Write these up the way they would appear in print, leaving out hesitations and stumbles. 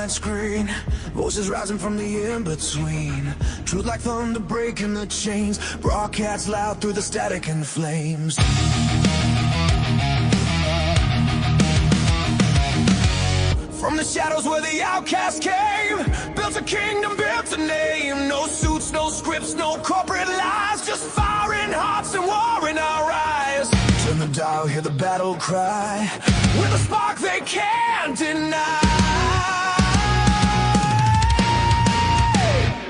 giant screen, voices rising from the in-between. Truth like thunder breaking the chains, broadcasts loud through the static and flames. From the shadows where the outcast came, built a kingdom, built a name. No suits, no scripts, no corporate lies, just fire in hearts and war in our eyes. Turn the dial, hear the battle cry, with a spark they can't deny.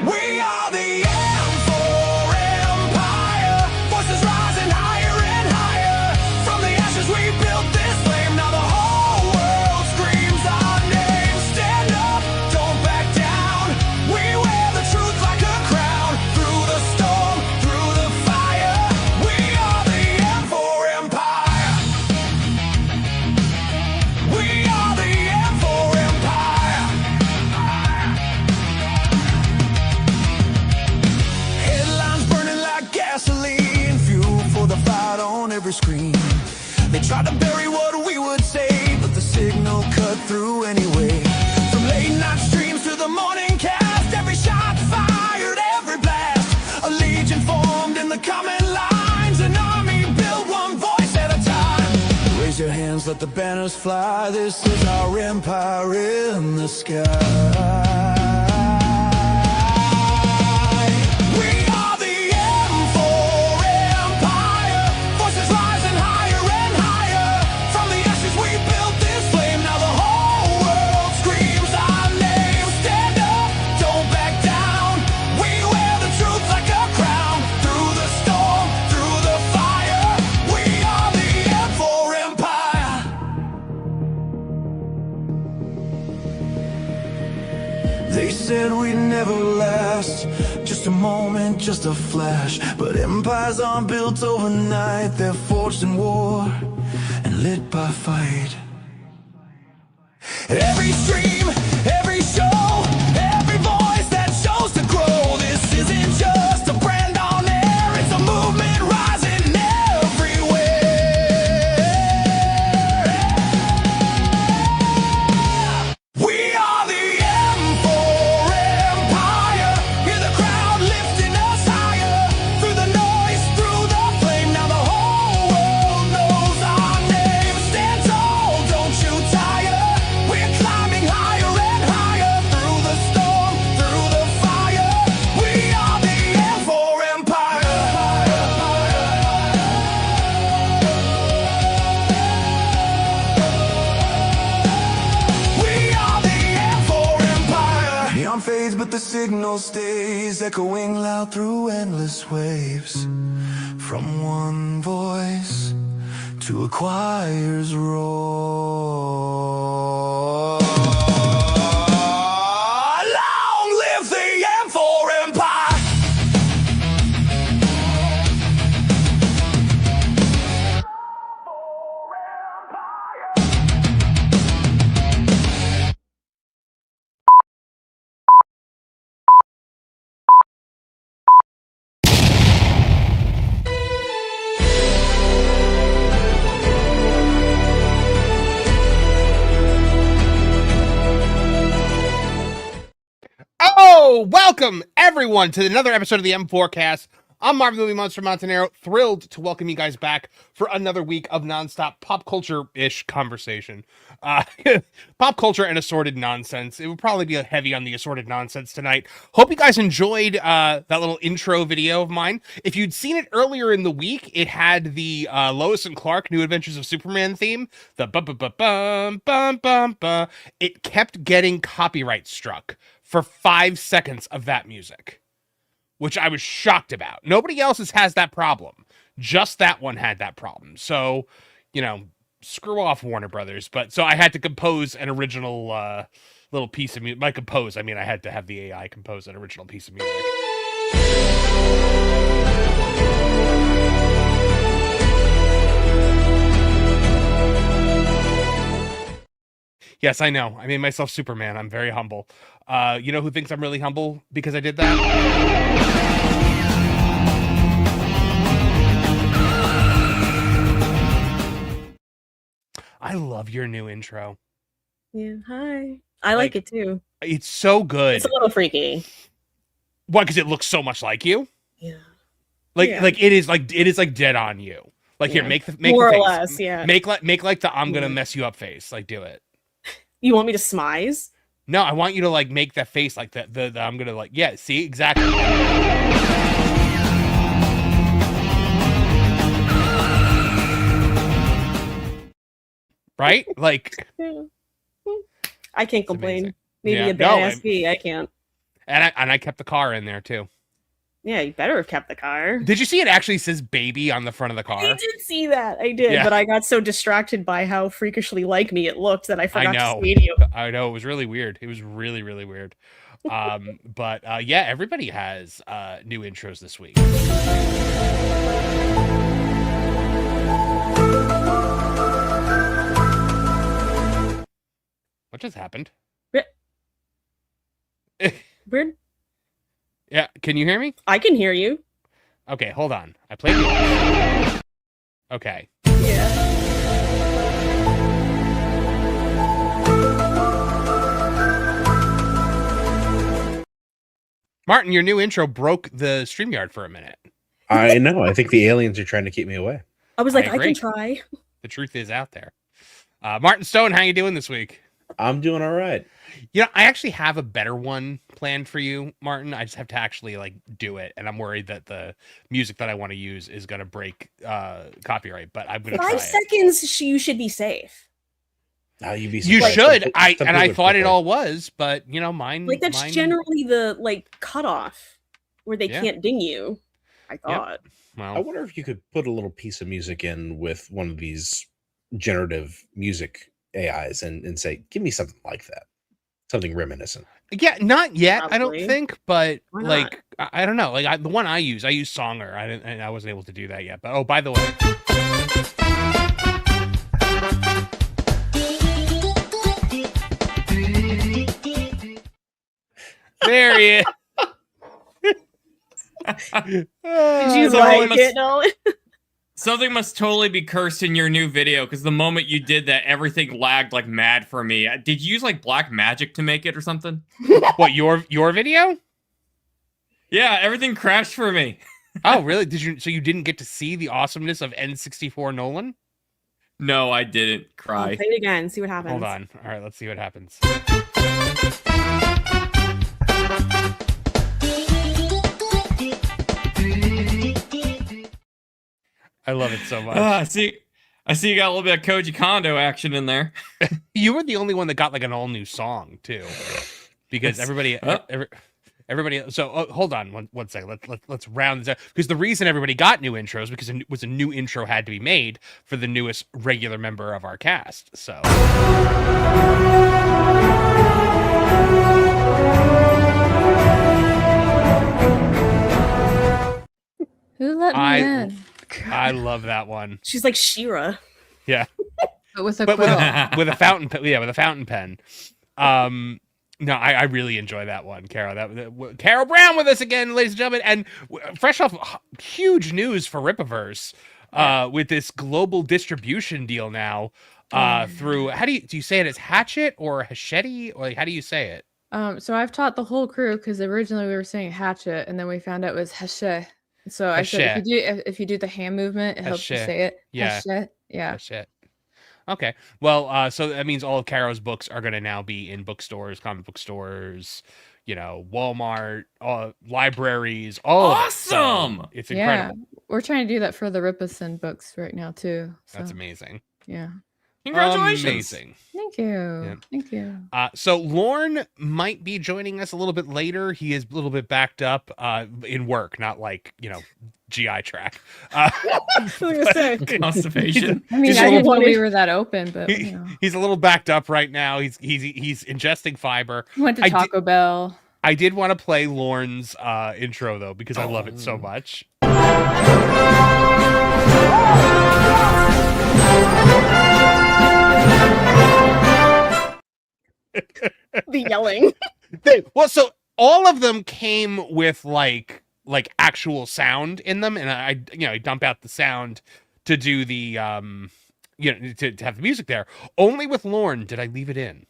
We are the M4 Empire, voices rising higher and higher. From the ashes we built this flame, now the whole world screams our name. Stand up, don't back down, we wear the truth like a crown. Through the storm, through the fire, we are the M4 Empire. We are the M4 Empire. Headlines burning like gasoline, fuel for the fight on every screen. They tried to bury what we would say, but the signal cut through anyway. From late night streams to the morning cast, every shot fired, every blast. A legion formed in the common lines, an army built one voice at a time. Raise your hands, let the banners fly, this is our empire in the sky. We are the M4 Empire, voices rising higher and higher. From the ashes we built this flame, now the whole world screams our name. Stand up, don't back down, we wear the truth like a crown. Through the storm, through the fire, we are the M4 Empire. They said we'd never last, just a moment, just a flash. But empires aren't built overnight, they're forged in war and lit by fight. Every stream, every show, every voice that shows to grow. This isn't just a brand on air, it's a movement rising everywhere. We are the M4 Empire, hear the crowd lifting us higher. Through the noise, through the flame, now the whole world knows our name. Stand tall, don't you tire, we're climbing higher and higher. Through the storm, through the fire, we are the M4 Empire. We are the M4 Empire. Neon fades but the signal stays, echoing loud through endless waves. From one voice to a choir's roar. Long live the M4 Empire! Oh, welcome everyone to another episode of the M4cast. I'm Marv, the Movie Monster Montanero, thrilled to welcome you guys back for another week of nonstop pop culture-ish conversation. Pop culture and assorted nonsense. It would probably be heavy on the assorted nonsense tonight. Hope you guys enjoyed that little intro video of mine. If you'd seen it earlier in the week, it had the Lois and Clark New Adventures of Superman theme. The bum-bum-bum-bum-bum-bum. It kept getting copyright struck for 5 seconds of that music, which I was shocked about. Nobody else's has that problem. Just that one had that problem. So, you know, screw off Warner Brothers. But so I had to compose an original little piece of music. By compose, I mean I had to have the AI compose an original piece of music. Yes, I know. I made myself Superman. I'm very humble. You know who thinks I'm really humble because I did that? I love your new intro. Yeah, hi. I like it too. It's so good. It's a little freaky. Why? Because it looks so much like you. Yeah. Like Yeah. like it is like dead on you. Like here, Yeah. make the More or face. less, yeah. Make like the I'm gonna Yeah. mess you up face. Like do it. You want me to smize? No, I want you to like make that face like that. The I'm gonna like see exactly. Right? Like I can't complain. amazing. Maybe Yeah. a badass bee. I can't. And I kept the car in there too. Yeah, you better have kept the car. Did you see it actually says baby on the front of the car? I did see that. I did, Yeah. but I got so distracted by how freakishly like me it looked that I forgot know. to say to you. I know. It was really weird. It was really, really weird. But yeah, everybody has new intros this week. What just happened? Weird. Yeah, can you hear me? I can hear you. Okay, hold on. I played the Okay. Yeah. Martin, your new intro broke the StreamYard for a minute. I know. I think the aliens are trying to keep me away. I was like, I agree. can try. The truth is out there. Martin Stone, how you doing this week? I'm doing all right. You know, I actually have a better one planned for you, Martin. I just have to actually like do it, and I'm worried that the music that I want to use is going to break copyright. But I'm going to try 5 seconds. You should be safe. You'd be You surprised. should. Some I people thought it prefer. all was, but you know, mine. Like that's mine, generally the like cutoff where they Yeah. can't ding you. I thought. I Well, wonder if you could put a little piece of music in with one of these generative music AIs and say, give me something like that. Something reminiscent. yeah, not yet. I don't Probably. think, but Why not? like I don't know. Like the one I use Songer. I wasn't able to do that yet. But oh, by the way. There he is. Did you So like must- it, Nolan? Something must totally be cursed in your new video because the moment you did that, everything lagged like mad for me. Did you use like black magic to make it or something? What your video? Yeah, everything crashed for me. Oh, really? Did you? So you didn't get to see the awesomeness of N64 Nolan? No, I didn't cry. Play it again. See what happens. Hold on. All right, let's see what happens. I love it so much. I see you got a little bit of Koji Kondo action in there. You were the only one that got like an all new song too, because everybody. So hold on one second. Let's round this out because the reason everybody got new intros because it was a new intro had to be made for the newest regular member of our cast. So. Who let me in? I love that one. She's like She-Ra. Yeah. But with a But quill. with a fountain pen, with a fountain pen. No, I really enjoy that one, Carrow. Carrow Brown with us again, ladies and gentlemen, and fresh off huge news for Rippaverse, with this global distribution deal now, through do you say it as Hatchet or Hachette, or like, how do you say it? So I've taught the whole crew because originally we were saying hatchet, and then we found out it was hachette. So I said if you do the hand movement, it helps you Hachette. say it. Yeah. Hachette. Yeah. Hachette. Okay. Well, so that means all of Carrow's books are going to now be in bookstores, comic book stores, Walmart, libraries, all of it. So Awesome! it's Yeah. incredible. We're trying to do that for the Rippison books right now too. So, That's amazing. yeah. Congratulations. Amazing. Thank you. Yeah. Thank you. So Lorn might be joining us a little bit later. He is a little bit backed up in work, not like, GI track. Constipation. I mean, He's I a didn't know little- we were that open, but He's a little backed up right now. He's ingesting fiber. went to Taco Bell. I did want to play Lorn's intro though because I love it so much. The yelling. So all of them came with like actual sound in them, and I dump out the sound to do the to have the music there. Only with Lorn did I leave it in.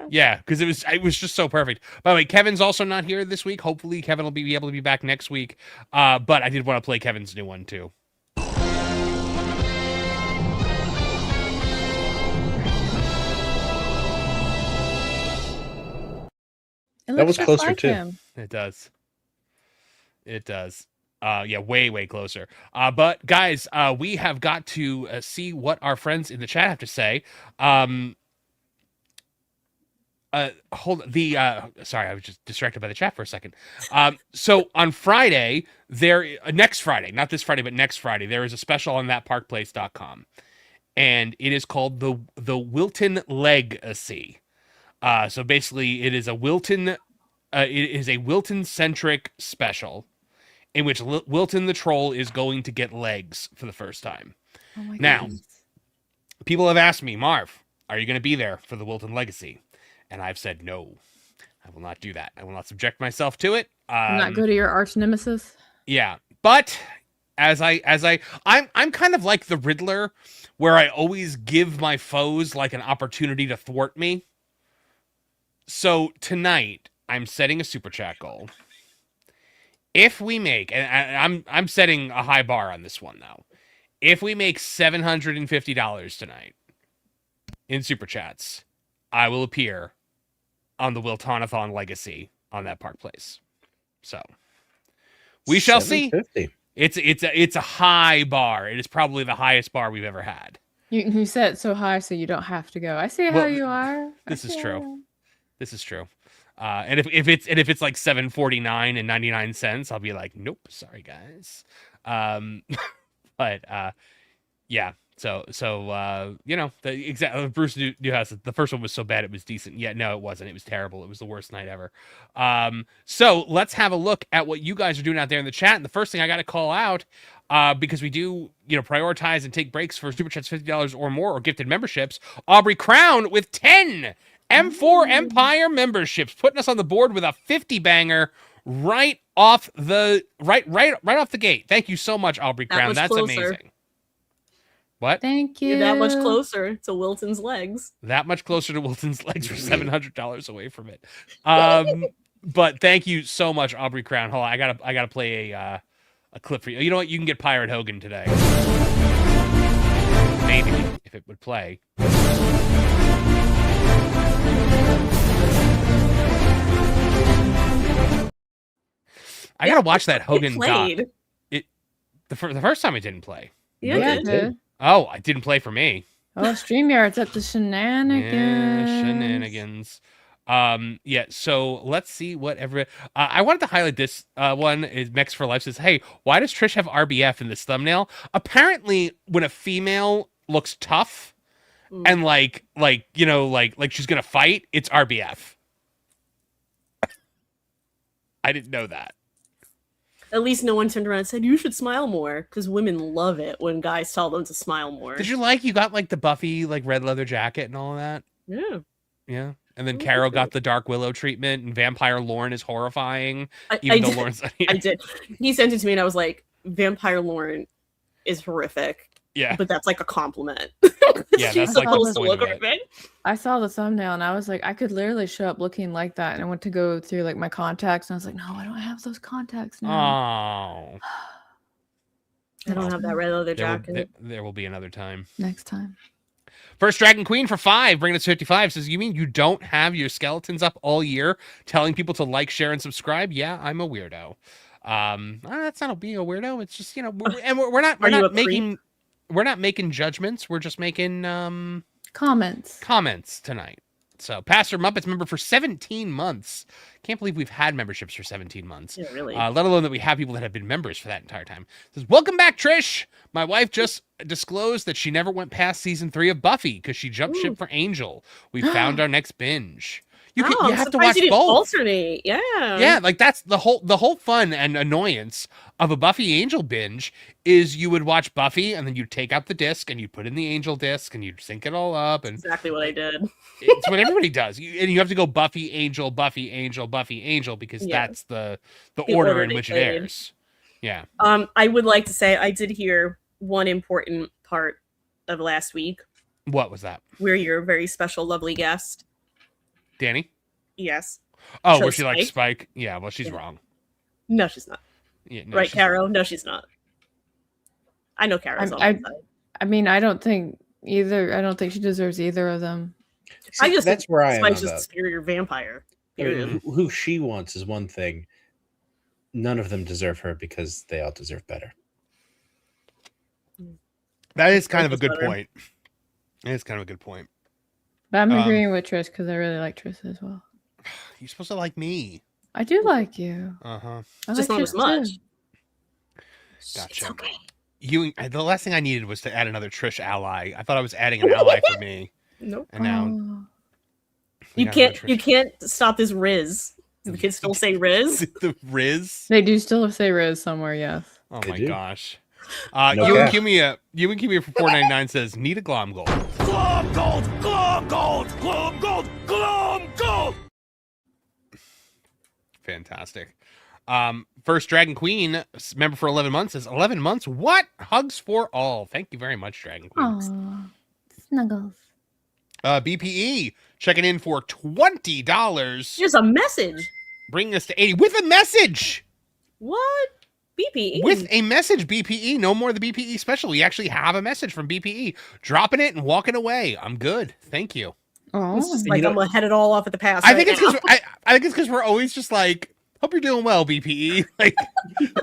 Yeah, because it was just so perfect. By the way, Kevin's also not here this week. Hopefully, Kevin will be able to be back next week. But I did want to play Kevin's new one too. That was closer too. Him. It does. It does. Yeah, way closer. But guys, we have got to see what our friends in the chat have to say. Sorry, I was just distracted by the chat for a second. So on Friday, next Friday, not this Friday, but next Friday, there is a special on thatparkplace.com, and it is called the Wilton Legacy. So basically, it is a Wilton centric special in which Wilton the Troll is going to get legs for the first time. Oh my Now, goodness. people have asked me, Marv, are you going to be there for the Wilton Legacy? And I've said, no, I will not do that. I will not subject myself to it. Not go to your arch nemesis. Yeah. But I'm kind of like the Riddler, where I always give my foes like an opportunity to thwart me. So tonight I'm setting a super chat goal. If we make, and I'm setting a high bar on this one now. If we make $750 tonight in super chats, I will appear on the Wiltonathon Legacy on that Park Place. So we shall see. It's a high bar. It is probably the highest bar we've ever had. You set it so high so you don't have to go. I see how you are. This is true. This is true. And if it's like $7.49 and 99 cents, I'll be like, nope, sorry guys. But yeah. So Bruce Newhouse, the first one was so bad it was decent. Yeah, no, it wasn't. It was terrible. It was the worst night ever. So let's have a look at what you guys are doing out there in the chat. And the first thing I got to call out, because we do, prioritize and take breaks for super chats $50 or more or gifted memberships. Aubrey Crown with 10 M4 Empire memberships, putting us on the board with a 50 banger right off the gate. Thank you so much, Aubrey Crown. That's closer. Amazing. What? Thank you. You're that much closer to Wilton's legs. That much closer to Wilton's legs. We're $700 away from it. But thank you so much, Aubrey Crown. Hold on, I gotta play a clip for you. You know what? You can get Pirate Hogan today. Maybe if it would play. I gotta watch that Hogan doc. The first time it didn't play. Yeah, it did. Oh, it didn't play for me. Oh, StreamYard's up to shenanigans. Yeah, shenanigans. Yeah, so let's see whatever. I wanted to highlight this one. Is Mex for Life says, hey, why does Trish have RBF in this thumbnail? Apparently, when a female looks tough and like she's gonna fight, it's RBF. I didn't know that. At least no one turned around and said, you should smile more, because women love it when guys tell them to smile more. Did you got like the Buffy like red leather jacket and all of that? Yeah. Yeah. And then Carrow got the Dark Willow treatment, and Vampire Lorn is horrifying. Lorn's not here. I did. He sent it to me and I was like, Vampire Lorn is horrific. Yeah. But that's like a compliment. Yeah, She's that's like supposed the to point look of it. horrific. I saw the thumbnail and I was like, I could literally show up looking like that. And I went to go through like my contacts and I was like, no, I don't have those contacts now. Oh. I don't have that red leather jacket. There will be another time. Next time. First Dragon Queen for 5, bringing us 55, says, you mean you don't have your skeletons up all year telling people to like, share, and subscribe? Yeah, I'm a weirdo. That's not being a weirdo. It's just, we're not making judgments. We're just making comments tonight. So Pastor Muppets member for 17 months. Can't believe we've had memberships for 17 months. Yeah, really. Let alone that we have people that have been members for that entire time. Says, welcome back, Trish. My wife just disclosed that she never went past season 3 of Buffy because she jumped ship for Angel. We found our next binge. You have to watch both. Alternate, yeah. Yeah, like that's the whole fun and annoyance of a Buffy Angel binge is you would watch Buffy and then you'd take out the disc and you'd put in the Angel disc and you'd sync it all up. And exactly what I did. It's what everybody does. And you have to go Buffy Angel, Buffy Angel, Buffy Angel because that's the order in which it airs. Yeah. I would like to say I did hear one important part of last week. What was that? Where your very special, lovely guest Danny? Yes. Oh, Chose where she likes Spike? Spike? Yeah, well, she's Yeah. wrong. No, she's not. Yeah, no, Right, she's Carrow? wrong. No, she's not. I know Carrow's on my side. I mean, I don't think either. I don't think she deserves either of them. I just that's think where I am Spike's on just a that. superior vampire. I mean, Period. who she wants is one thing. None of them deserve her because they all deserve better. That is kind of a Trish is good better. point. It is kind of a good point. But I'm Um, agreeing with Trish because I really like Trish as well. You're supposed to like me. I do like you. Uh-huh. I Just like not as Trish much. too. Gotcha. It's okay. The last thing I needed was to add another Trish ally. I thought I was adding an ally for me. Nope. And now Oh. we You got another can't. You Trish. can't stop this Riz. Do the kids still say Riz? The Riz. They do still say Riz somewhere, yes. Oh They my do. gosh. No You and cap. Kimia for $4.99 says need a glom gold. Glom gold, glom gold, glom gold, glom gold. Fantastic. First Dragon Queen member for 11 months says 11 months. What? Hugs for all. Thank you very much, Dragon Queen. Aw, snuggles. BPE checking in for $20, Here's a message. bringing us to 80 with a message. What? BPE. With a message, BPE. No more the BPE special. We actually have a message from BPE. Dropping it and walking away. I'm good. Thank you. Oh, It's just You like know- I'm gonna head it all off at the pass. I right think it's now. because I think it's because we're always just like, hope you're doing well, BPE. Like,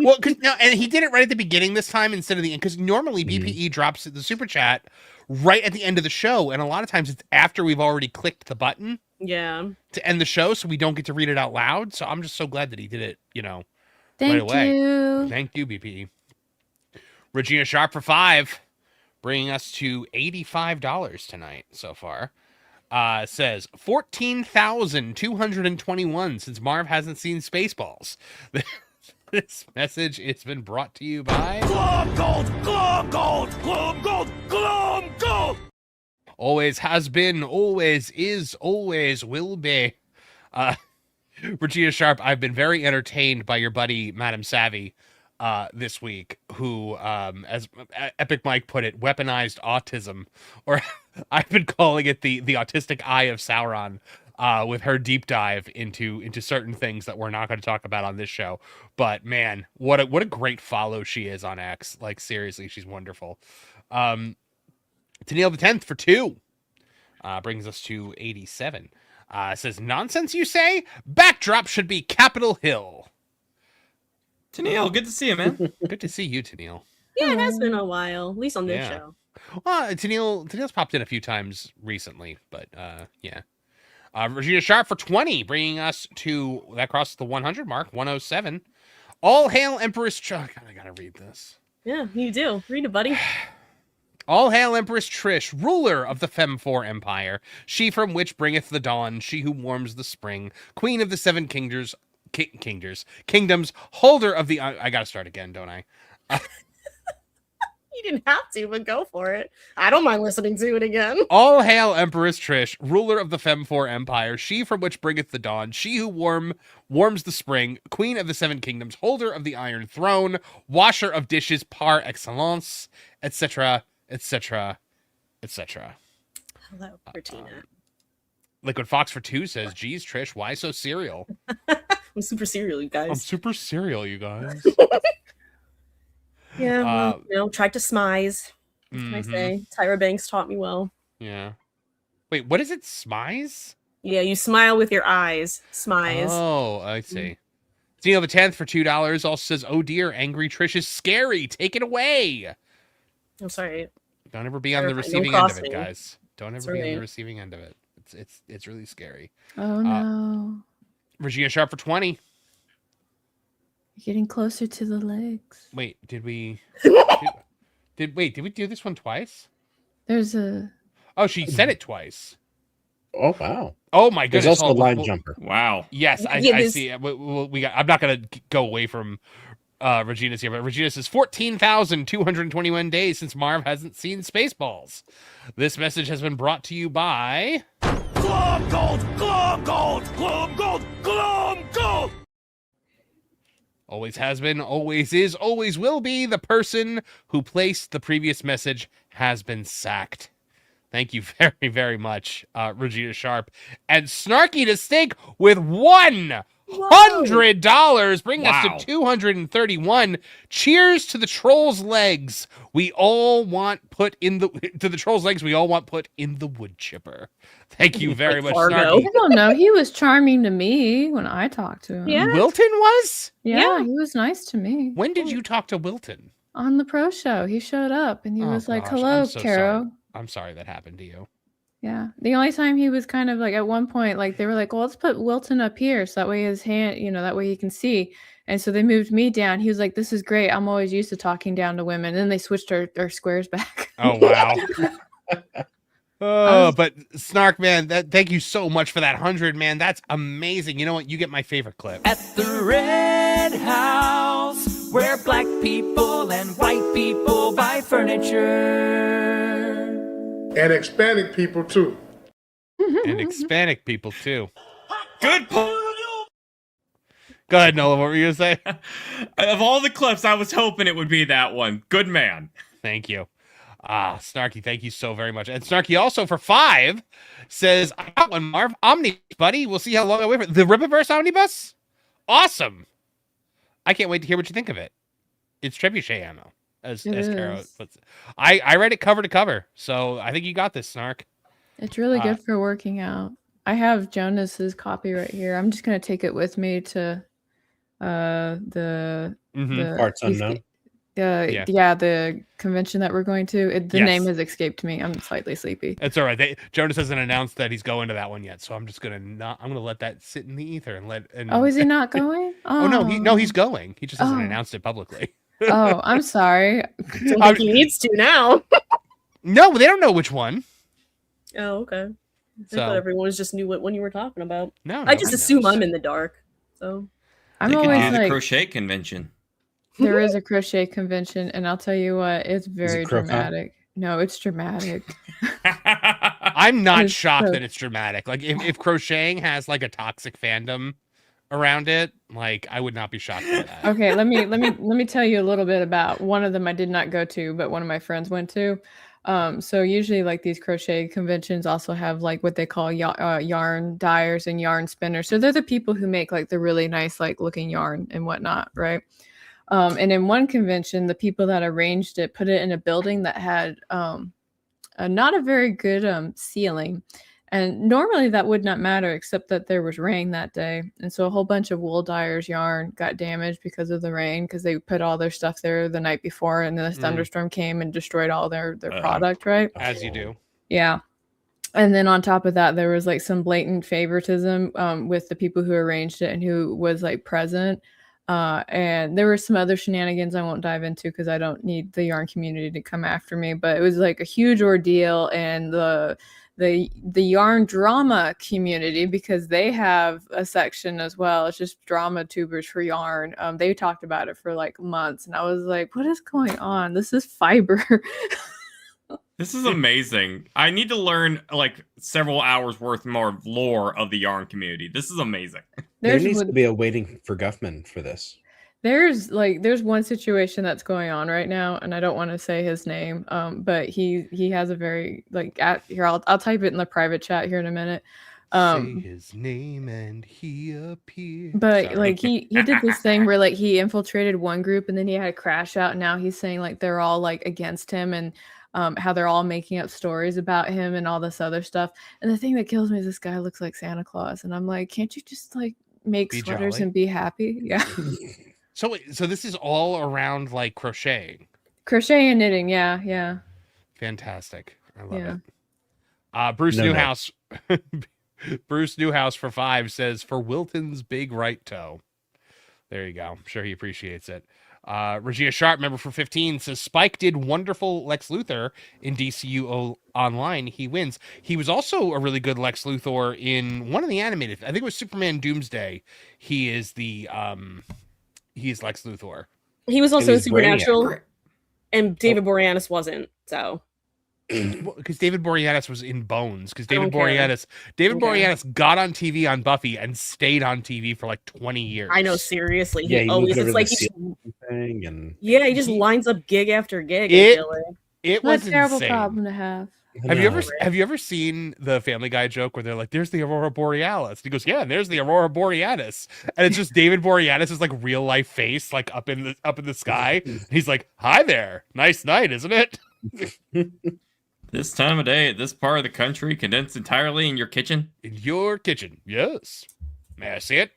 well, because now, and he did it right at the beginning this time instead of the end. Because normally BPE drops the super chat right at the end of the show, and a lot of times it's after we've already clicked the button Yeah. to end the show, so we don't get to read it out loud. So I'm just so glad that he did it. You know, thank away. you. thank you, BPE. Regina Sharp for 5, bringing us to $85 tonight so far. Says 14,221 since Marv hasn't seen Spaceballs. This message has been brought to you by Glom gold, glom gold, glom gold, glom gold. always has been, always is, always will be. Regina Sharp, I've been very entertained by your buddy Madam Savvy this week, who, as Epic Mike put it, weaponized autism, or I've been calling it the autistic eye of Sauron, with her deep dive into certain things that we're not going to talk about on this show. But man, what a great follow she is on X. Like seriously, she's wonderful. Tennille the 10th for 2, brings us to 87. Says nonsense you say? Backdrop should be Capitol Hill. Tennille, good to see you, man. Good to see you, Tennille. Yeah, it has been a while, at least on this Yeah. show. Tennille's popped in a few times recently, but yeah. Regina Sharp for 20, bringing us to that crosses the 100 mark, 107. All hail Empress. God, I gotta read this. Yeah, you do. Read it, buddy. All hail Empress Trish, ruler of the Fem4 Empire, she from which bringeth the dawn, she who warms the spring, queen of the seven kingdoms, holder of the. I gotta start again, don't I? You didn't have to, but go for it. I don't mind listening to it again. All hail Empress Trish, ruler of the Fem4 Empire, she from which bringeth the dawn, she who warms the spring, queen of the seven kingdoms, holder of the iron throne, washer of dishes par excellence, etc., etc., etc. Hello, Regina. Liquid Fox for 2 says, geez, Trish, why so serial? I'm super serial, you guys. I'm super serial, you guys. Yeah, well, tried to smize. What can I Mhm. say? Tyra Banks taught me well. Yeah. Wait, what is it? Smize? Yeah, you smile with your eyes. Smize. Oh, I see. Dino the 10th for $2 also says, oh dear, angry Trish is scary. Take it away. I'm sorry. Don't ever be on the Terrifying. receiving Don't end of cross it, me. guys. Don't That's ever be on the right. receiving end of it. It's really scary. Oh no. Regina Sharp for 20. You're getting closer to the legs. Wait, did we did we do this one twice? There's a Oh, she said it twice. Oh wow! Oh my There's goodness. also a Hold on. line Well, jumper. Wow. Yes, I Yeah, this- see. We got. I'm not gonna go away from Regina's here, but Regina says 14,221 days since Marv hasn't seen Spaceballs. This message has been brought to you by Glom gold, glom gold, glom gold, glom gold. always has been, always is, always will be. The person who placed the previous message has been sacked. Thank you very, very much, Regina Sharp. And Snarky to Stink with $100, bringing us Wow. to 231. Cheers to the troll's legs. We all want put in the to the troll's legs. We all want put in the wood chipper. Thank you very much, Fargo. Snarky. I don't know. He was charming to me when I talked to him. Yeah. Wilton was? Yeah, he was nice to me. When did you talk to Wilton? On the pro show, he showed up and he Oh, was like, gosh, "Hello, I'm so Carrow." sorry. I'm sorry that happened to you. Yeah. The only time he was kind of like at one point, like they were like, well, let's put Wilton up here so that way his hand, that way he can see. And so they moved me down. He was like, this is great. I'm always used to talking down to women. And then they switched our squares back. Oh, wow. But Snark, man, thank you so much for that 100, man. That's amazing. You know what? You get my favorite clip. At the Red House, where black people and white people buy furniture. And Hispanic people too. And Hispanic people, too. Good point. Go ahead, Nolan. What were you going to say? Of all the clips, I was hoping it would be that one. Good man. Thank you. Snarky, thank you so very much. And Snarky also for 5 says, I got one, Marv. Omnibus, buddy. We'll see how long I wait for the Rippaverse Omnibus. Awesome. I can't wait to hear what you think of it. It's trebuchet ammo, as Carrow puts it. I read it cover to cover, so I think you got this, Snark. It's really good for working out. I have Jonas's copy right here. I'm just gonna take it with me to the Parts Unknown. The convention that we're going to. The Yes. name has escaped me. I'm slightly sleepy. It's all right. Jonas hasn't announced that he's going to that one yet, so I'm just gonna let that sit in the ether and let. And, Oh, is he not going? Oh no, he's going. He just hasn't announced it publicly. Oh, I'm sorry. I don't think he needs to now. No, they don't know which one. Oh, okay. I So- thought everyone just knew what one you were talking about. No, I just nobody assume knows. I'm in the dark. So I'm They could always do the like, crochet convention. there is a crochet convention, and I'll tell you what, it's very Crocon? dramatic. No, it's dramatic. I'm not It's shocked so- that it's dramatic. Like if crocheting has like a toxic fandom around it, like I would not be shocked by that. Okay, let me tell you a little bit about one of them I did not go to, but one of my friends went to. So usually like these crochet conventions also have like what they call yarn dyers and yarn spinners. So they're the people who make like the really nice like looking yarn and whatnot, right? And in one convention, the people that arranged it put it in a building that had not a very good ceiling. And normally that would not matter, except that there was rain that day. And so a whole bunch of wool dyers yarn got damaged because of the rain, because they put all their stuff there the night before, and then a thunderstorm came and destroyed all their product, right? As you do. Yeah. And then on top of that, there was like some blatant favoritism with the people who arranged it and who was like present. And there were some other shenanigans I won't dive into because I don't need the yarn community to come after me, but it was like a huge ordeal. And the yarn drama community, because they have a section as well, it's just drama tubers for yarn. They talked about it for like months, and I was like, what is going on? This is fiber. This is amazing. I need to learn like several hours worth more of lore of the yarn community. This is amazing. There needs to be a waiting for Guffman for this. There's one situation that's going on right now, and I don't want to say his name, but he has a very here, I'll type it in the private chat here in a minute. Say his name and he appeared. But Sorry. like he did this thing where like he infiltrated one group and then he had a crash out, and now he's saying like they're all like against him, and how they're all making up stories about him and all this other stuff. And the thing that kills me is this guy looks like Santa Claus, and I'm like, can't you just like make Be sweaters jolly. and be happy? Yeah. So this is all around like crocheting. Crochet and knitting, yeah. Fantastic. I love Yeah. it. Bruce No, no. Newhouse. Bruce Newhouse for 5 says for Wilton's big right toe. There you go. I'm sure he appreciates it. Regina Sharp, member for 15, says Spike did wonderful Lex Luthor in DCU Online. He wins. He was also a really good Lex Luthor in one of the animated. I think it was Superman Doomsday. He is Lex Luthor. he was also And he's Supernatural, and David Boreanaz wasn't. So Because David Boreanaz was in Bones. Because I don't David care. Boreanaz got on TV on Buffy and stayed on TV for like 20 years. I know, seriously, Yeah, he he always moved over it's to like the he ceiling thing, and he just lines up gig after gig. I It- feel like. It What was a terrible insane. problem to have. Have you ever seen the Family Guy joke where they're like, "There's the Aurora Borealis"? And he goes, "Yeah, and there's the Aurora Borealis," and it's just David Boreanaz' like real life face, like up in the sky. And he's like, "Hi there, nice night, isn't it?" This time of day, at this part of the country, condensed entirely in your kitchen? In your kitchen, yes. May I see it?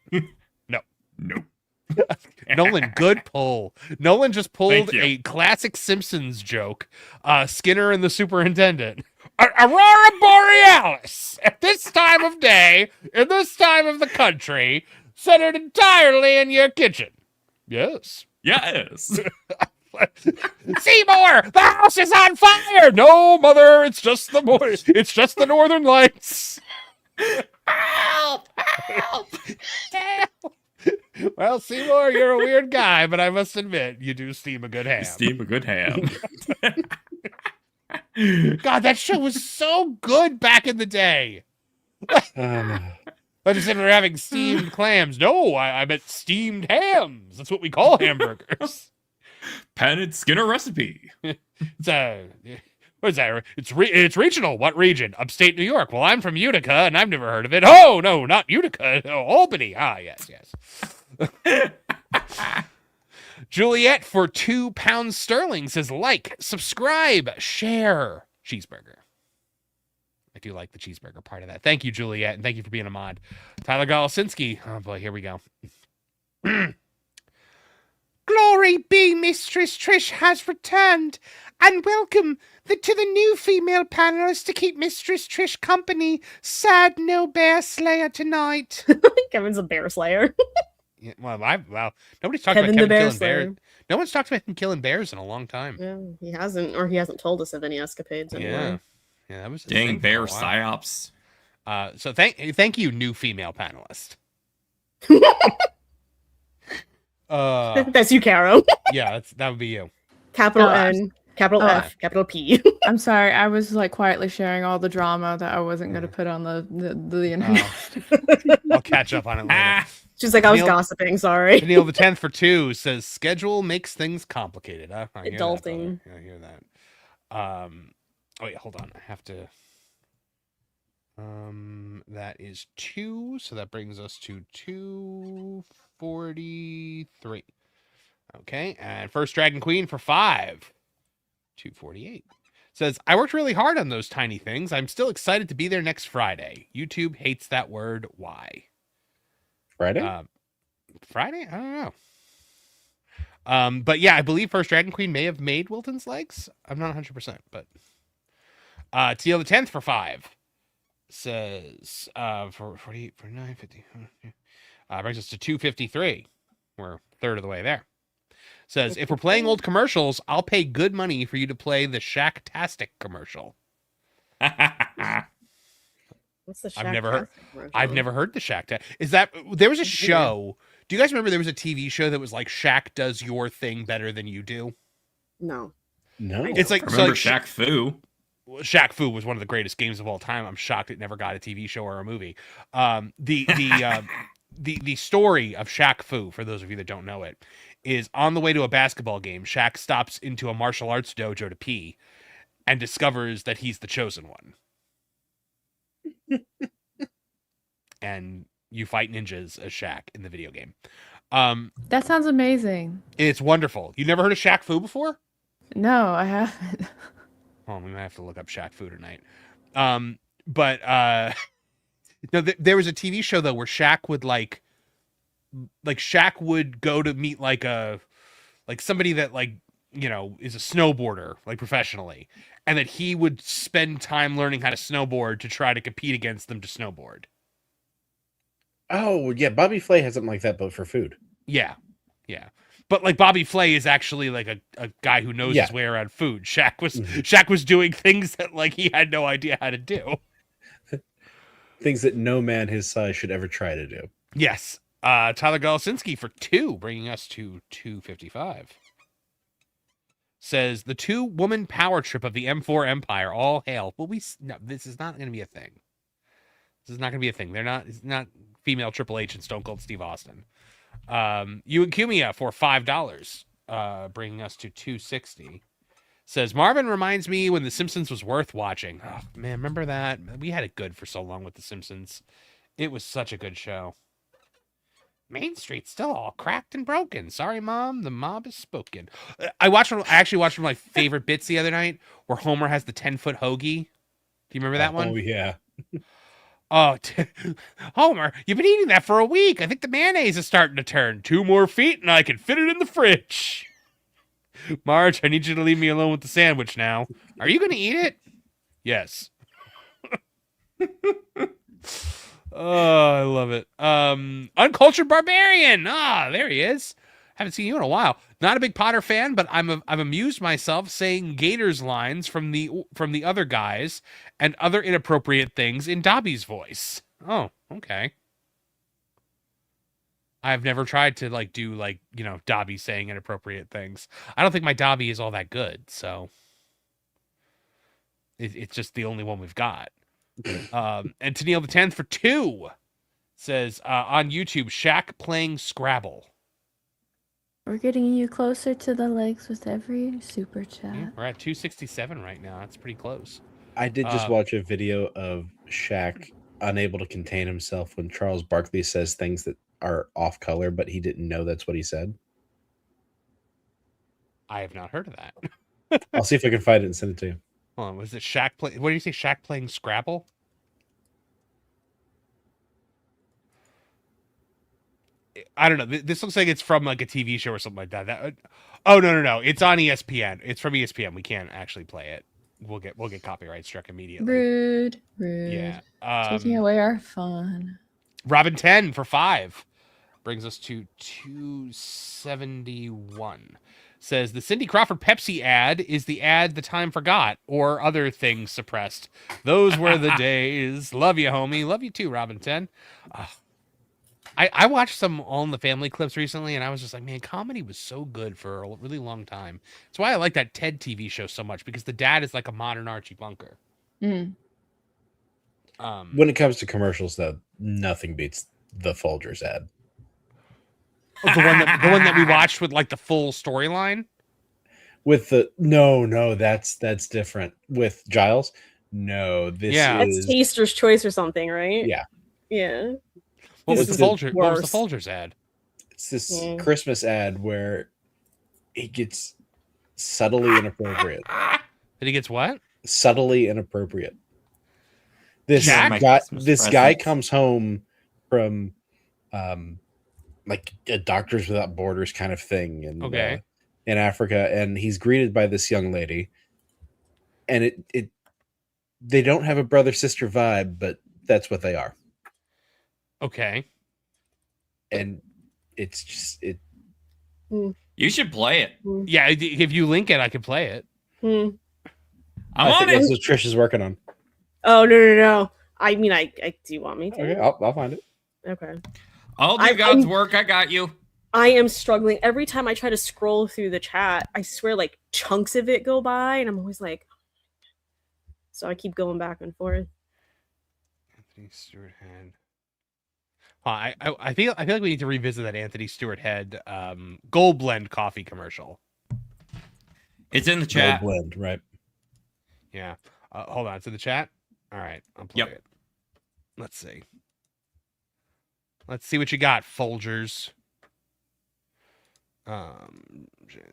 No. Nope. Nolan, good pull. Nolan just pulled Thank you. a classic Simpsons joke. Skinner and the Superintendent. Aurora Borealis at this time of day, in this time of the country, centered entirely in your kitchen. Yes. Yes. Seymour, the house is on fire. No, mother, it's just the Northern Lights. Help! Help! Help. Well, Seymour, you're a weird guy, but I must admit, you do steam a good ham. Steam a good ham. God, that show was so good back in the day. I just said we're having steamed clams. No, I meant steamed hams. That's what we call hamburgers. Patented Skinner recipe. What is that? It's regional. What region? Upstate New York. Well, I'm from Utica, and I've never heard of it. Oh, no, not Utica. Oh, Albany. Ah, yes. Juliet for £2 says like, subscribe, share, cheeseburger. I do like the cheeseburger part of that. Thank you, Juliet, and thank you for being a mod. Tyler Golosinski. Oh boy, here we go. Glory be, Mistress Trish has returned, and welcome to the new female panelist to keep Mistress Trish company. Sad no bear slayer tonight. Kevin's a bear slayer. Yeah, well, nobody's talked Kevin about the Kevin bear killing slayer. bears. No one's talked about him killing bears in a long time. Yeah, he hasn't told us of any escapades anyway. Yeah, that was his Dang thing for bear a while. psyops. So thank you, new female panelist. That's you, Carrow. Yeah, that would be you. Capital Oh, N, capital oh. F, capital P. I'm sorry. I was like quietly sharing all the drama that I wasn't going to put on the internet. I'll catch up on it later. She's like, I was Neil- gossiping. Sorry. Neil the 10th for 2 says schedule makes things complicated. I hear that, Adulting. brother. I hear that. Oh wait, hold on. I have to. That is 2, so that brings us to 243. Okay, and first Dragon Queen for 5. 248. Says, I worked really hard on those tiny things. I'm still excited to be there next Friday. YouTube hates that word. Why? Friday? Friday? I don't know. But yeah, I believe First Dragon Queen may have made Wilton's legs. I'm not 100%, but TL the 10th for 5 says for 48 for 950 brings us to 253. We're a third of the way there. Says, if we're playing old commercials, I'll pay good money for you to play the Shack-tastic commercial. What's the I've never heard- Shack-tastic commercial? I've never heard the Shack. Is that there was a show? Do you guys remember there was a TV show that was like Shack does your thing better than you do? No. No. It's like Remember so like Shaq Fu? Shaq Fu was one of the greatest games of all time. I'm shocked it never got a TV show or a movie. The story of Shaq Fu, for those of you that don't know it, is on the way to a basketball game. Shaq stops into a martial arts dojo to pee, and discovers that he's the chosen one. And you fight ninjas as Shaq in the video game. That sounds amazing. It's wonderful. You never heard of Shaq Fu before? No, I haven't. Oh, we might have to look up Shaq Fu tonight. But no, there was a TV show though where Shaq would like Shaq would go to meet like somebody that is a snowboarder like professionally, and that he would spend time learning how to snowboard to try to compete against them to snowboard. Oh, yeah. Bobby Flay has something like that, but for food. Yeah. But like Bobby Flay is actually like a guy who knows his way around food. Shaq was doing things that like he had no idea how to do. Things that no man his size should ever try to do. Yes. Tyler Golosinski for 2, bringing us to 255. Says the 2-woman power trip of the M4 Empire. All hail. Well, no, this is not going to be a thing. This is not going to be a thing. It's not female Triple H and Stone Cold Steve Austin. You and Kumia for $5, bringing us to 260. Says, Marvin reminds me when The Simpsons was worth watching. Oh, man, remember that? We had it good for so long with The Simpsons. It was such a good show. Main Street's still all cracked and broken. Sorry, Mom. The mob has spoken. I actually watched one of my favorite bits the other night where Homer has the 10-foot hoagie. Do you remember that one? Oh, yeah. Oh, Homer, you've been eating that for a week. I think the mayonnaise is starting to turn. 2 more feet and I can fit it in the fridge. Marge, I need you to leave me alone with the sandwich now. Are you going to eat it? Yes. Oh, I love it. Uncultured Barbarian. Ah, there he is. Haven't seen you in a while. Not a big Potter fan, but I've amused myself saying Gator's lines from the other guys and other inappropriate things in Dobby's voice. Oh, okay. I've never tried to do Dobby saying inappropriate things. I don't think my Dobby is all that good, so it's just the only one we've got. And Tennille the 10th for 2 says on YouTube, Shaq playing Scrabble. We're getting you closer to the legs with every super chat. Yeah, we're at 267 right now. That's pretty close. I did just watch a video of Shaq unable to contain himself when Charles Barkley says things that are off color, but he didn't know that's what he said. I have not heard of that. I'll see if I can find it and send it to you. Hold on, was it Shaq play? What did you say? Shaq playing Scrabble? I don't know. This looks like it's from like a TV show or something like that. Oh no! It's on ESPN. It's from ESPN. We can't actually play it. We'll get copyright struck immediately. Rude. Yeah. Taking away our fun. Robin 10 for 5 brings us to 271. Says the Cindy Crawford Pepsi ad is the ad the time forgot or other things suppressed. Those were the days. Love you, homie. Love you too, Robin 10. I watched some All in the Family clips recently, and I was just like, man, comedy was so good for a really long time. That's why I like that Ted TV show so much, because the dad is like a modern Archie Bunker. Mm. When it comes to commercials, though, nothing beats the Folgers ad. Oh, the one that we watched with like the full storyline. With the no, that's different. With Giles, no, this That's is Taster's Choice or something, right? Yeah. Yeah. What was the worst. Folgers ad? It's this Christmas ad where he gets subtly inappropriate. That he gets what? Subtly inappropriate. This Jack? guy comes home from like a Doctors Without Borders kind of thing in Africa, and he's greeted by this young lady, and they don't have a brother-sister vibe, but that's what they are. Okay. And it's just it. You should play it. Yeah, if you link it, I can play it. I'm I on think it. that's what Trish is working on. Oh no! I mean, I do you want me to? Okay, I'll find it. Okay. I'll do God's work. I got you. I am struggling every time I try to scroll through the chat. I swear, like chunks of it go by, and I'm always like, so I keep going back and forth. Anthony Stewart Head. I feel like we need to revisit that Anthony Stewart Head Gold Blend coffee commercial. It's in the chat. Gold Blend, right? Yeah. Hold on. It's in the chat. All right. I'll play it. Let's see. Let's see what you got, Folgers.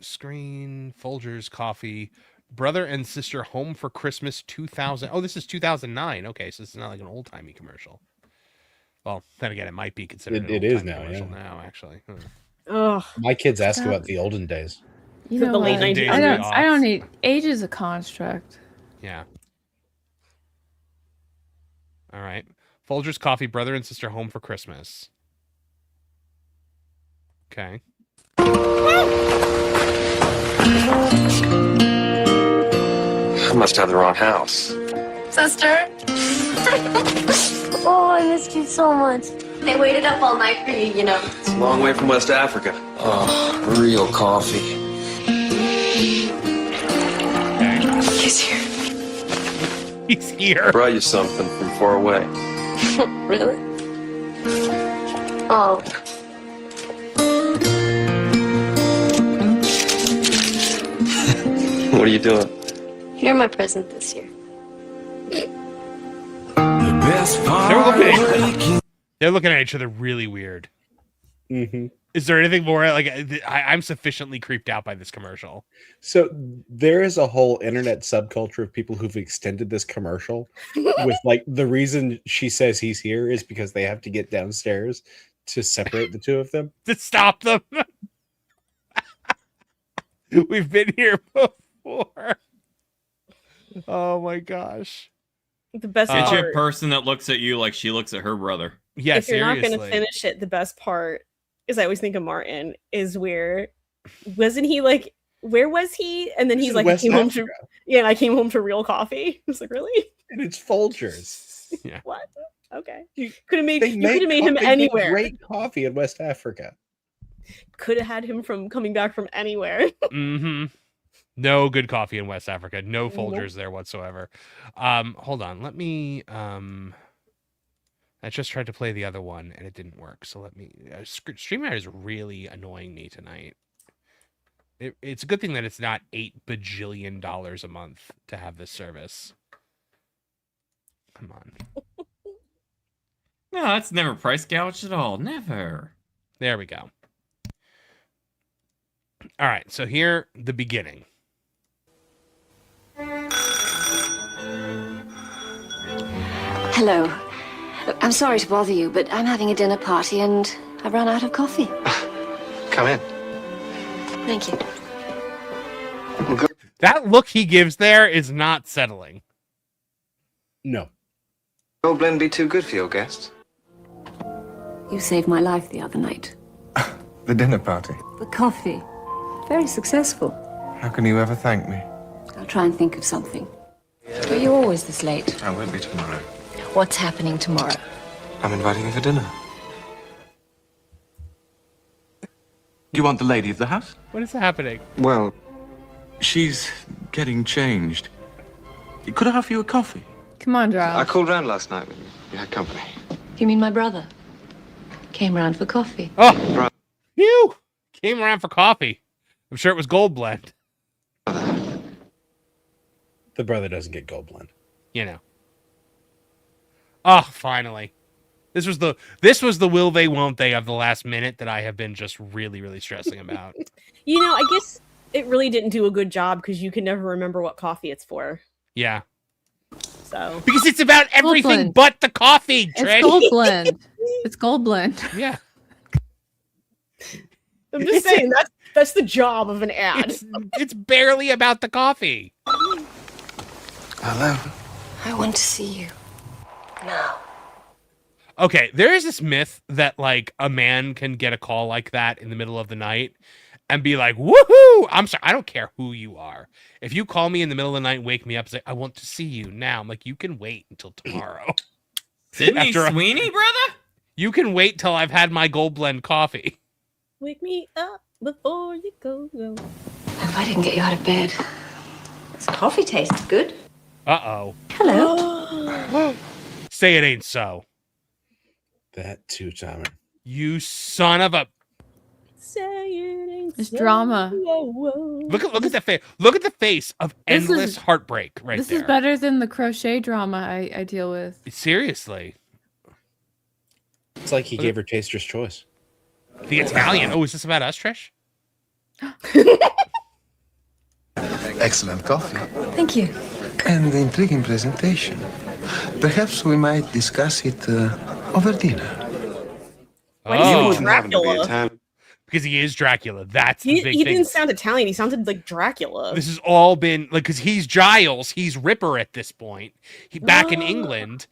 Screen, Folgers coffee, brother and sister home for Christmas 2000. Oh, this is 2009. Okay, so it's not like an old timey commercial. Well, then again, it might be considered. It is now. Commercial Yeah. now, actually. Oh, my kids ask about the olden days. You know, the late what? 1900s. I don't need age is a construct. Yeah. All right. Folgers coffee, brother and sister home for Christmas. Okay. I must have the wrong house. Sister? Oh, I missed you so much. They waited up all night for you, you know. It's a long way from West Africa. Oh, real coffee. He's here. He's here. Brought you something from far away. Really? Oh. What are you doing? You're my present this year. They're looking at each other really weird. Mm-hmm. Is there anything more? Like, I'm sufficiently creeped out by this commercial. So there is a whole internet subculture of people who've extended this commercial with like the reason she says he's here is because they have to get downstairs to separate the two of them. To stop them. We've been here before. Oh my gosh. The best Get you a part, person that looks at you like she looks at her brother. Yeah, if you're seriously. not going to finish it, the best part is I always think of Martin is where wasn't he like where was he? And then he's in like West I came home Africa. I came home to real coffee. I was like, really? And it's Folgers. Yeah. What? Okay. You could have made They him anywhere. Great coffee in West Africa. Could have had him from coming back from anywhere. Mm-hmm. No good coffee in West Africa. No Nope. Folgers there whatsoever. Hold on. Let me I just tried to play the other one and it didn't work. So let me StreamYard is really annoying me tonight. It's a good thing that it's not $8 bajillion a month to have this service. Come on. No, that's never price gouged at all. Never. There we go. All right, so here, the beginning. Hello. I'm sorry to bother you, but I'm having a dinner party and I've run out of coffee. Come in. Thank you. That look he gives there is not settling. No. Gold blend be too good for your guests? You saved my life the other night. The dinner party. The coffee. Very successful. How can you ever thank me? I'll try and think of something. But you're always this late. I won't be tomorrow. What's happening tomorrow? I'm inviting you for dinner. You want the lady of the house? What is happening? Well, she's getting changed. Could I offer you a coffee? Come on, I Giles. called round last night when you had company. You mean my brother? Came round for coffee. Oh, Right. phew! Came around for coffee. I'm sure it was Gold Blend. The brother doesn't get gold blend. You know. Oh, finally. This was the will they won't they of the last minute that I have been just really, really stressing about. You know, I guess it really didn't do a good job because you can never remember what coffee it's for. Yeah. So Because it's about everything blend. but the coffee, Trish. It's gold blend. It's gold blend. Yeah. I'm just saying that's the job of an ad. It's barely about the coffee. Hello. I want to see you. Now. Okay, there is this myth that like a man can get a call like that in the middle of the night and be like, woohoo! I'm sorry, I don't care who you are. If you call me in the middle of the night and wake me up and say, I want to see you now, I'm like, you can wait until tomorrow. Sydney After Sweeney, brother? You can wait till I've had my gold blend coffee. Wake me up before you go. If I didn't get you out of bed. This coffee tastes good. Uh-oh. Hello. Say it ain't so. That too, Tommy. You son of a... Say it ain't It's so. drama. Whoa, whoa. Look at that face. Look at the face of This endless is- heartbreak right This there. is better than the crochet drama I deal with. Seriously. It's like he gave her taster's choice. The Italian. Oh, is this about us, Trish? Excellent coffee. Thank you. And the intriguing presentation. Perhaps we might discuss it over dinner. Why does he Oh, look Dracula? because he is Dracula. That's the He big thing. didn't sound Italian. He sounded like Dracula. This has all been like because he's Giles, he's Ripper at this point. He back in England,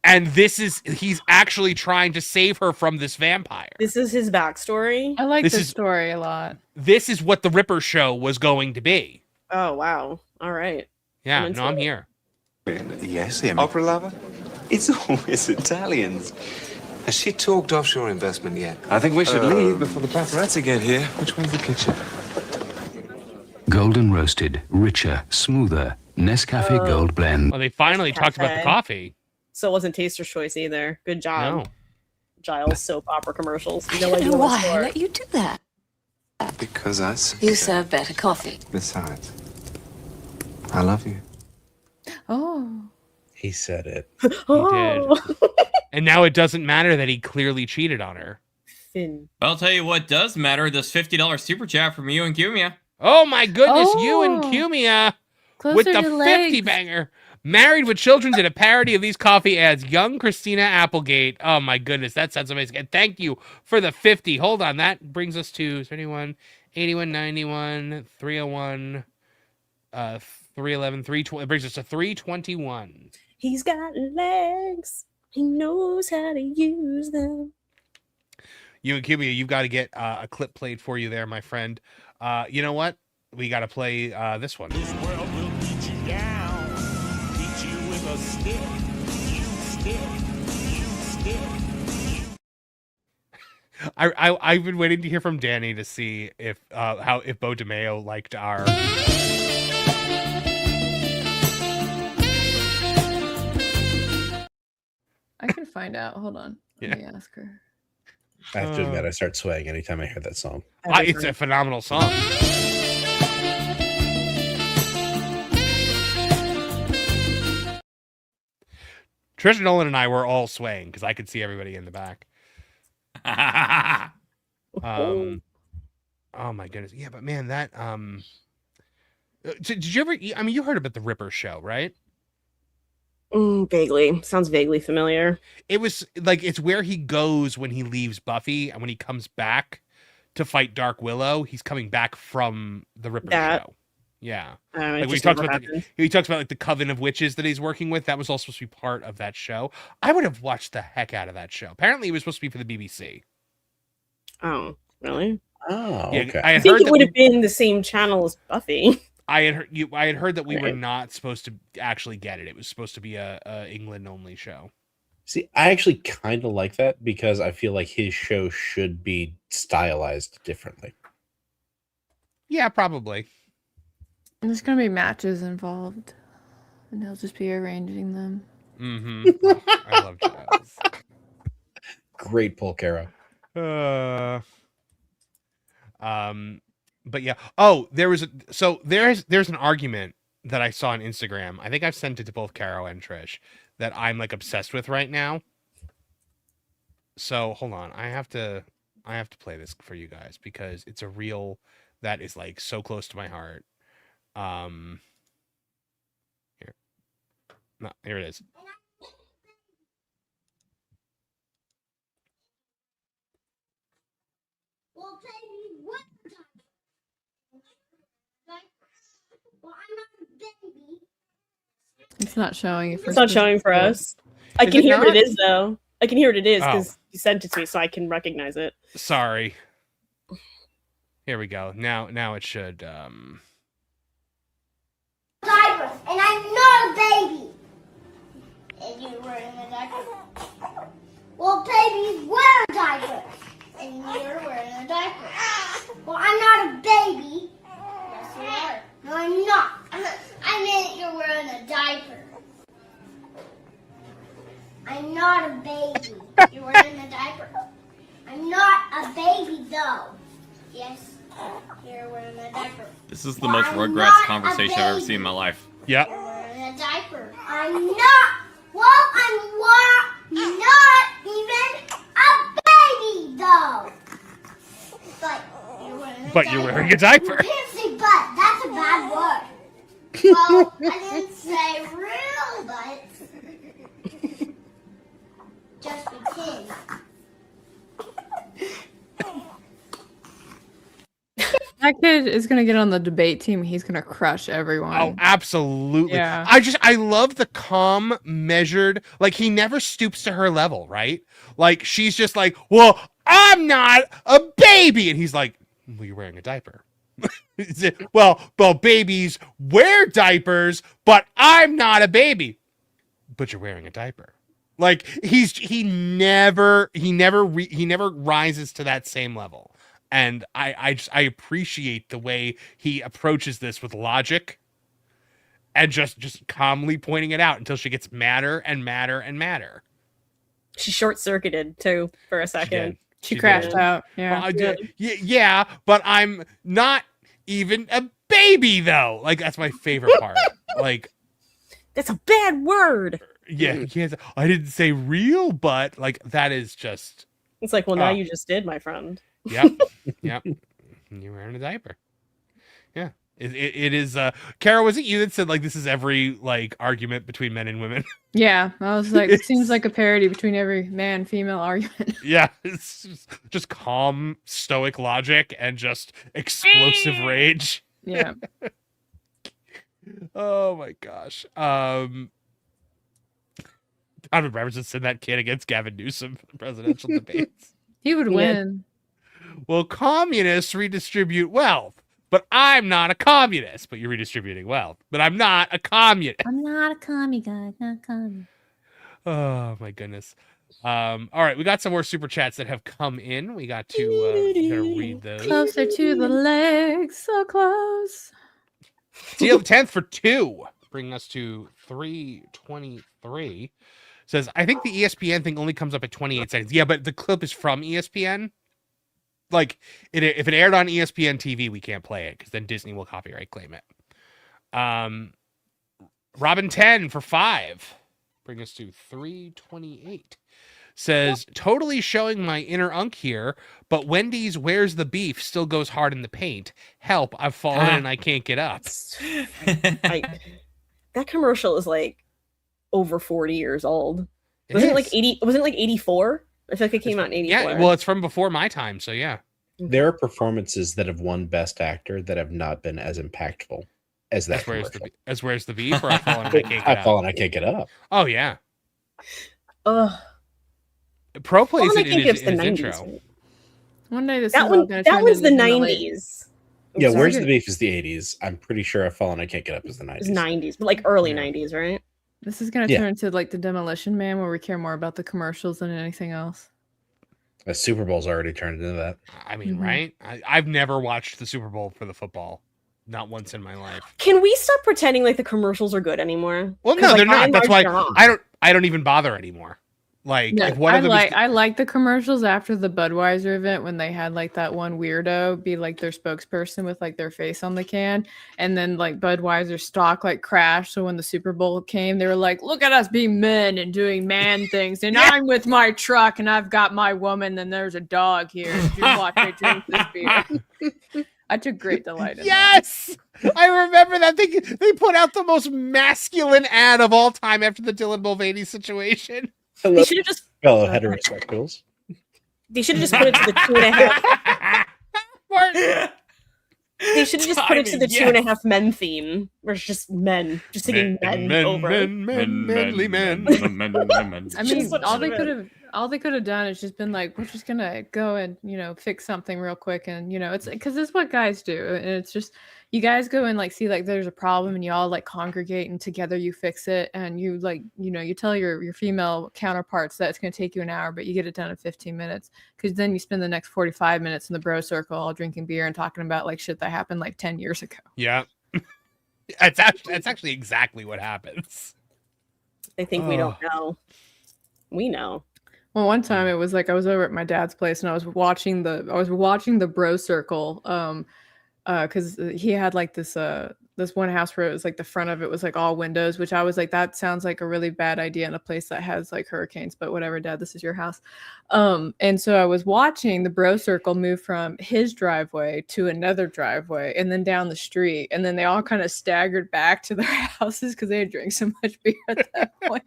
and he's actually trying to save her from this vampire. This is his backstory. I like This this is- story a lot. This is what the Ripper show was going to be. Oh wow! All right. Yeah, I'm into no, I'm it. here. Yes, him. Opera lover? It's always Italians. Has she talked offshore investment yet? I think we should leave before the paparazzi get here. Which way's the kitchen? Golden roasted, richer, smoother, Nescafe Gold Blend. Well, they finally talked about the Cafe. coffee. So it wasn't Taster's Choice either. Good job. No. Giles soap opera commercials. I No don't idea know what why it's I for. let you do that. Because I see. You serve better coffee. Besides. I love you. Oh. He said it. Oh. And now it doesn't matter that he clearly cheated on her. Finn. I'll tell you what does matter. This $50 super chat from you and Cumia. Oh my goodness, you and Oh. Cumia Closer with the to 50 legs. banger. Married with Children did a parody of these coffee ads. Young Christina Applegate. Oh my goodness, that sounds amazing. And thank you for the 50. Hold on, that brings us to 31, 81, 91, 301, 311, 320. It brings us to 321. He's got legs. He knows how to use them. You and Cumia, you've got to get a clip played for you there, my friend. You know what? We got to play this one. This world will beat you down, beat you with a stick, you stick. I've been waiting to hear from Danny to see if Bo DeMeo liked our. I can find out. Hold on. Let me ask her. I have to admit, I start swaying anytime I hear that song. It's a phenomenal song. Trish, Nolan, and I were all swaying because I could see everybody in the back. Oh my goodness, yeah, but man, that did you ever? I mean, you heard about the Ripper show, right? Vaguely. Sounds vaguely familiar. It was like it's where he goes when he leaves Buffy, and when he comes back to fight Dark Willow, he's coming back from the Ripper show. Yeah, like when he talks about like the coven of witches that he's working with. That was all supposed to be part of that show. I would have watched the heck out of that show. Apparently, it was supposed to be for the BBC. Oh, really? Oh, yeah, okay. I think it would have been the same channel as Buffy. I had heard that we were not supposed to actually get it. It was supposed to be a England only show. See, I actually kind of like that because I feel like his show should be stylized differently. Yeah, probably. There's gonna be matches involved, and he'll just be arranging them. Mm-hmm. I love jazz. Great pull, Carrow. But yeah. Oh, there's an argument that I saw on Instagram. I think I've sent it to both Carrow and Trish that I'm like obsessed with right now. So hold on, I have to play this for you guys because it's a reel that is like so close to my heart. Here it is. It's not showing. It's not showing for us. I can hear what it is though. I can hear what it is because you sent it to me, so I can recognize it. Sorry. Here we go. Now it should. Diapers, and I'm not a baby. And you're wearing a diaper. Well, babies wear diapers, and you're wearing a diaper. Well, I'm not a baby. Yes, you are. No, I'm not. I meant you're wearing a diaper. I'm not a baby. You're wearing a diaper. I'm not a baby, though. Yes, you're wearing a diaper. This is the most Rugrats conversation I've ever seen in my life. Yeah. You're wearing a diaper. I'm not. Well, I'm not even a baby, though. But you're wearing a diaper. You can't say but. That's a bad word. Well, I didn't say real butts. Just pretend. That kid is gonna get on the debate team. He's gonna crush everyone. Oh, absolutely. Yeah. I love the calm, measured, like he never stoops to her level, right? Like she's just like, well, I'm not a baby. And he's like, well, you're wearing a diaper. well, babies wear diapers, but I'm not a baby. But you're wearing a diaper. Like he never rises to that same level. And I appreciate the way he approaches this with logic and just calmly pointing it out until she gets madder and madder and madder. She short-circuited too for a second. She crashed out. Yeah. Yeah, but I'm not even a baby though. Like that's my favorite part. like, that's a bad word. Yeah, he can't. I didn't say real butt. Like that is just. It's like, well, now you just did, my friend. Yep. Yep. You're wearing a diaper. Yeah. It is. Carrow, was it you that said like this is every like argument between men and women? Yeah, I was like, it seems like a parody between every man female argument. Yeah, it's just calm, stoic logic and just explosive rage. Yeah. Oh my gosh. Donovan Robertson sent that kid against Gavin Newsom for the presidential debates. He would win. Well, communists redistribute wealth, but I'm not a communist. But you're redistributing wealth, but I'm not a communist. I'm not a commie guy, not a commie. Oh my goodness. All right, we got some more super chats that have come in. We got to read those. Closer to the legs, so close. Deal 10th for 2, bringing us to 3:23. Says, I think the ESPN thing only comes up at 28 seconds. Yeah, but the clip is from ESPN. Like, if it aired on ESPN TV, we can't play it because then Disney will copyright claim it. Robin 10 for 5, bring us to 3:28. Says, totally showing my inner unk here, but Wendy's Where's the Beef still goes hard in the paint. Help, I've fallen and I can't get up. That commercial is like over 40 years old. Wasn't it like 80? Wasn't it like 84? I feel like it came out in 84. Yeah, well, it's from before my time, so yeah. There are performances that have won Best Actor that have not been as impactful as that. As Where's the Beef? Or I've fallen and I can't get up? I've fallen, I can't get up. Oh yeah. Pro plays it in his intro. Right? One day this that one's the 90s. Yeah, Where's the Beef is the 80s. I'm pretty sure I've fallen, I can't get up is the 90s. It's 90s, but like early 90s, right? This is going to turn into like the Demolition Man where we care more about the commercials than anything else. The Super Bowl's already turned into that. I mean, right? I've never watched the Super Bowl for the football. Not once in my life. Can we stop pretending like the commercials are good anymore? Well, no, they're not. That's why I don't even bother anymore. Like one of them. I like the commercials after the Budweiser event when they had like that one weirdo be like their spokesperson with like their face on the can, and then like Budweiser stock like crashed. So when the Super Bowl came, they were like, "Look at us being men and doing man things, and I'm with my truck and I've got my woman. And there's a dog here. You watch me drink this beer." I took great delight in that. I remember that. They put out the most masculine ad of all time after the Dylan Mulvaney situation. They should have just fellow heterosexuals. They should have just put it to the 2.5. They should have just put it to the 2.5 men theme, where it's just men, just singing men over. Manly men. I mean, all they could have done is just been like, we're just gonna go and fix something real quick, and it's because it's what guys do, and it's just you guys go and like see like there's a problem, and you all like congregate, and together you fix it, and you like you tell your female counterparts that it's gonna take you an hour, but you get it done in 15 minutes, because then you spend the next 45 minutes in the bro circle all drinking beer and talking about like shit that happened like 10 years ago. Yeah. That's actually exactly what happens. I think we don't know. We know. Well, one time it was like I was over at my dad's place and I was watching the bro circle because he had like this one house where it was like the front of it was like all windows, which I was like, that sounds like a really bad idea in a place that has like hurricanes, but whatever, Dad, this is your house. And so I was watching the bro circle move from his driveway to another driveway and then down the street, and then they all kind of staggered back to their houses because they had drank so much beer at that point.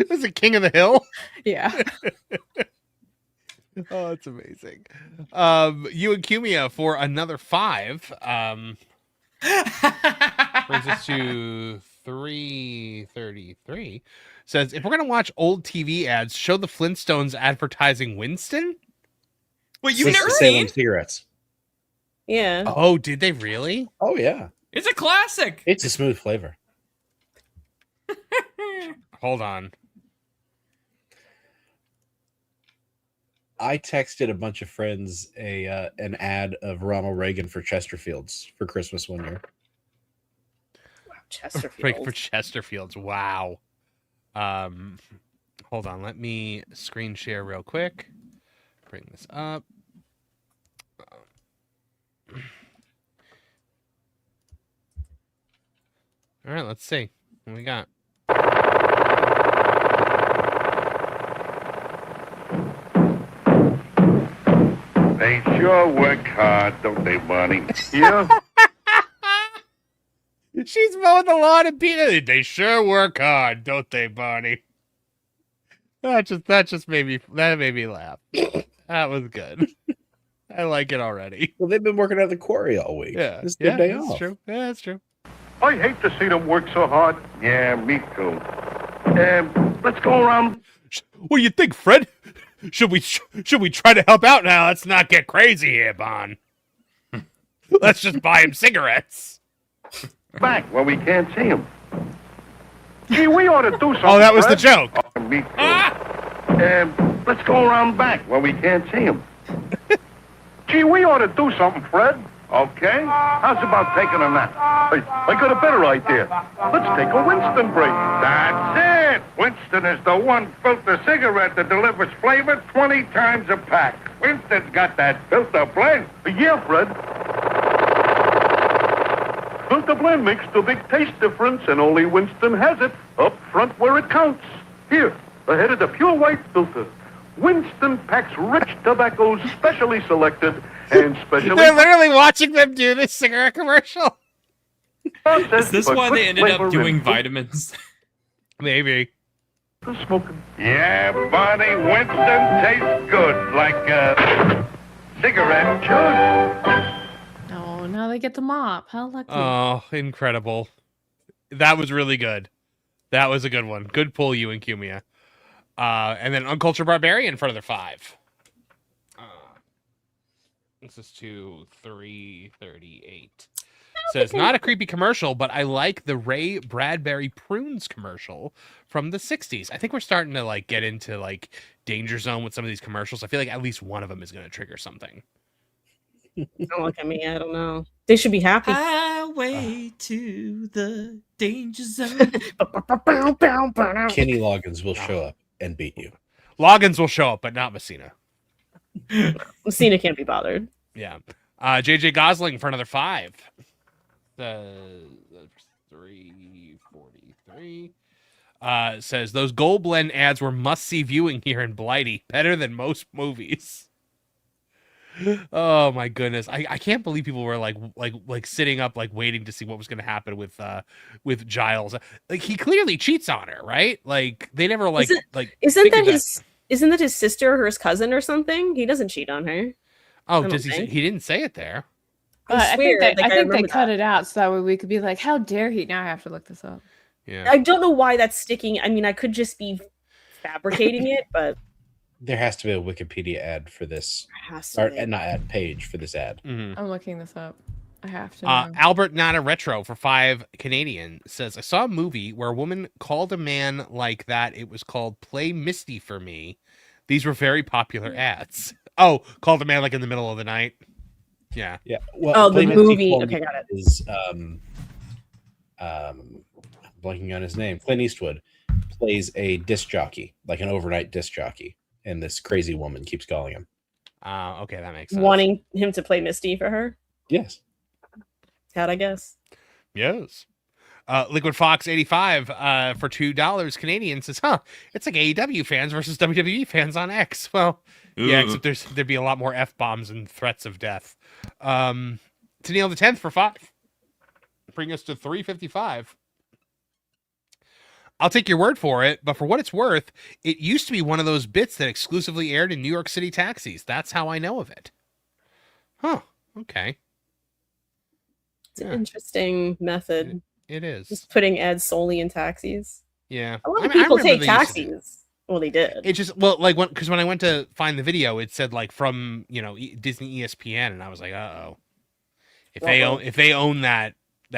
Was it King of the Hill? Yeah. Oh, it's amazing. You and Cumia for another 5. Brings us to 3:33. Says, if we're going to watch old TV ads, show the Flintstones advertising Winston? Wait, you've never seen cigarettes? Yeah. Oh, did they really? Oh, yeah. It's a classic. It's a smooth flavor. Hold on. I texted a bunch of friends an ad of Ronald Reagan for Chesterfields for Christmas one year. Wow, Chesterfields. For Chesterfields. Wow. Hold on. Let me screen share real quick. Bring this up. All All right, let's see what we got. They sure work hard, don't they, Bonnie? Yeah. She's mowing the lawn and Peter. They sure work hard, don't they, Bonnie? That just made me laugh. That was good. I like it already. Well, they've been working at the quarry all week. Yeah, It's their day that's off. true. Yeah, that's true. I hate to see them work so hard. Yeah, me too. Let's go around. What do you think, Fred? Should we try to help out now? Let's not get crazy here, Bon. Let's just buy him cigarettes. Back where we can't see him. Gee, we ought to do something. Oh, that was the Fred. joke. Oh, me too. Let's go around back where we can't see him. Gee, we ought to do something, Fred. Okay? How's about taking a nap? I got a better idea. Let's take a Winston break. That's it. Winston is the one filter cigarette that delivers flavor 20 times a pack. Winston's got that filter blend. Yeah, Fred. Filter blend makes the big taste difference, and only Winston has it up front where it counts. Here, ahead of the pure white filter. Winston packs rich tobaccos specially selected and specially... They're literally watching them do this cigarette commercial. Is this why they ended up doing vitamins? Maybe. Smoking. Yeah, Bonnie, Winston tastes good, like a cigarette should. Oh, now they get the mop. How lucky. Oh, incredible. That was really good. That was a good one. Good pull, you and Cumia. And then Uncultured Barbarian for another 5. This is 2, 3, 38. Says, not a creepy commercial, but I like the Ray Bradbury Prunes commercial from the 60s. I think we're starting to like get into like danger zone with some of these commercials. I feel like at least one of them is going to trigger something. Don't look at me. I don't know. They should be happy. Highway to the danger zone. Kenny Loggins will show up and beat you. Loggins will show up, but not Messina. Messina can't be bothered. Yeah. JJ Gosling for another 5. 343. Says those Gold Blend ads were must-see viewing here in Blighty. Better than most movies. Oh my goodness. I can't believe people were like sitting up like waiting to see what was gonna happen with Giles. Like he clearly cheats on her, right? Like they never isn't that his sister or his cousin or something? He doesn't cheat on her. Oh, does he? He didn't say it there. I think they cut that. it out so that way we could be like, how dare he? Now I have to look this up. Yeah. I don't know why that's sticking. I mean, I could just be fabricating it, but there has to be a Wikipedia ad for this. Or not ad page for this ad. Mm-hmm. I'm looking this up. I have to. Albert Nana Retro for 5 Canadian says, I saw a movie where a woman called a man like that. It was called Play Misty for Me. These were very popular ads. Oh, called a man like in the middle of the night. Yeah. Yeah. Well, the movie. Okay, got it. Is blanking on his name. Clint Eastwood plays a disc jockey, like an overnight disc jockey, and this crazy woman keeps calling him. Okay, that makes sense. Wanting him to play Misty for her. Yes. Had I guess. Yes. Liquid Fox 85 for $2 Canadian says, it's like AEW fans versus WWE fans on X. Well, yeah, except there'd be a lot more F-bombs and threats of death. Tennille the 10th for 5. Bring us to 355. I'll take your word for it, but for what it's worth, it used to be one of those bits that exclusively aired in New York City taxis. That's how I know of it. Huh. Okay. It's an interesting method. It is. Just putting ads solely in taxis. Yeah. A lot of people take taxis. Well, they did. It just, well, like, because when I went to find the video, it said, like, from, Disney ESPN, and I was like, uh-oh. If they own that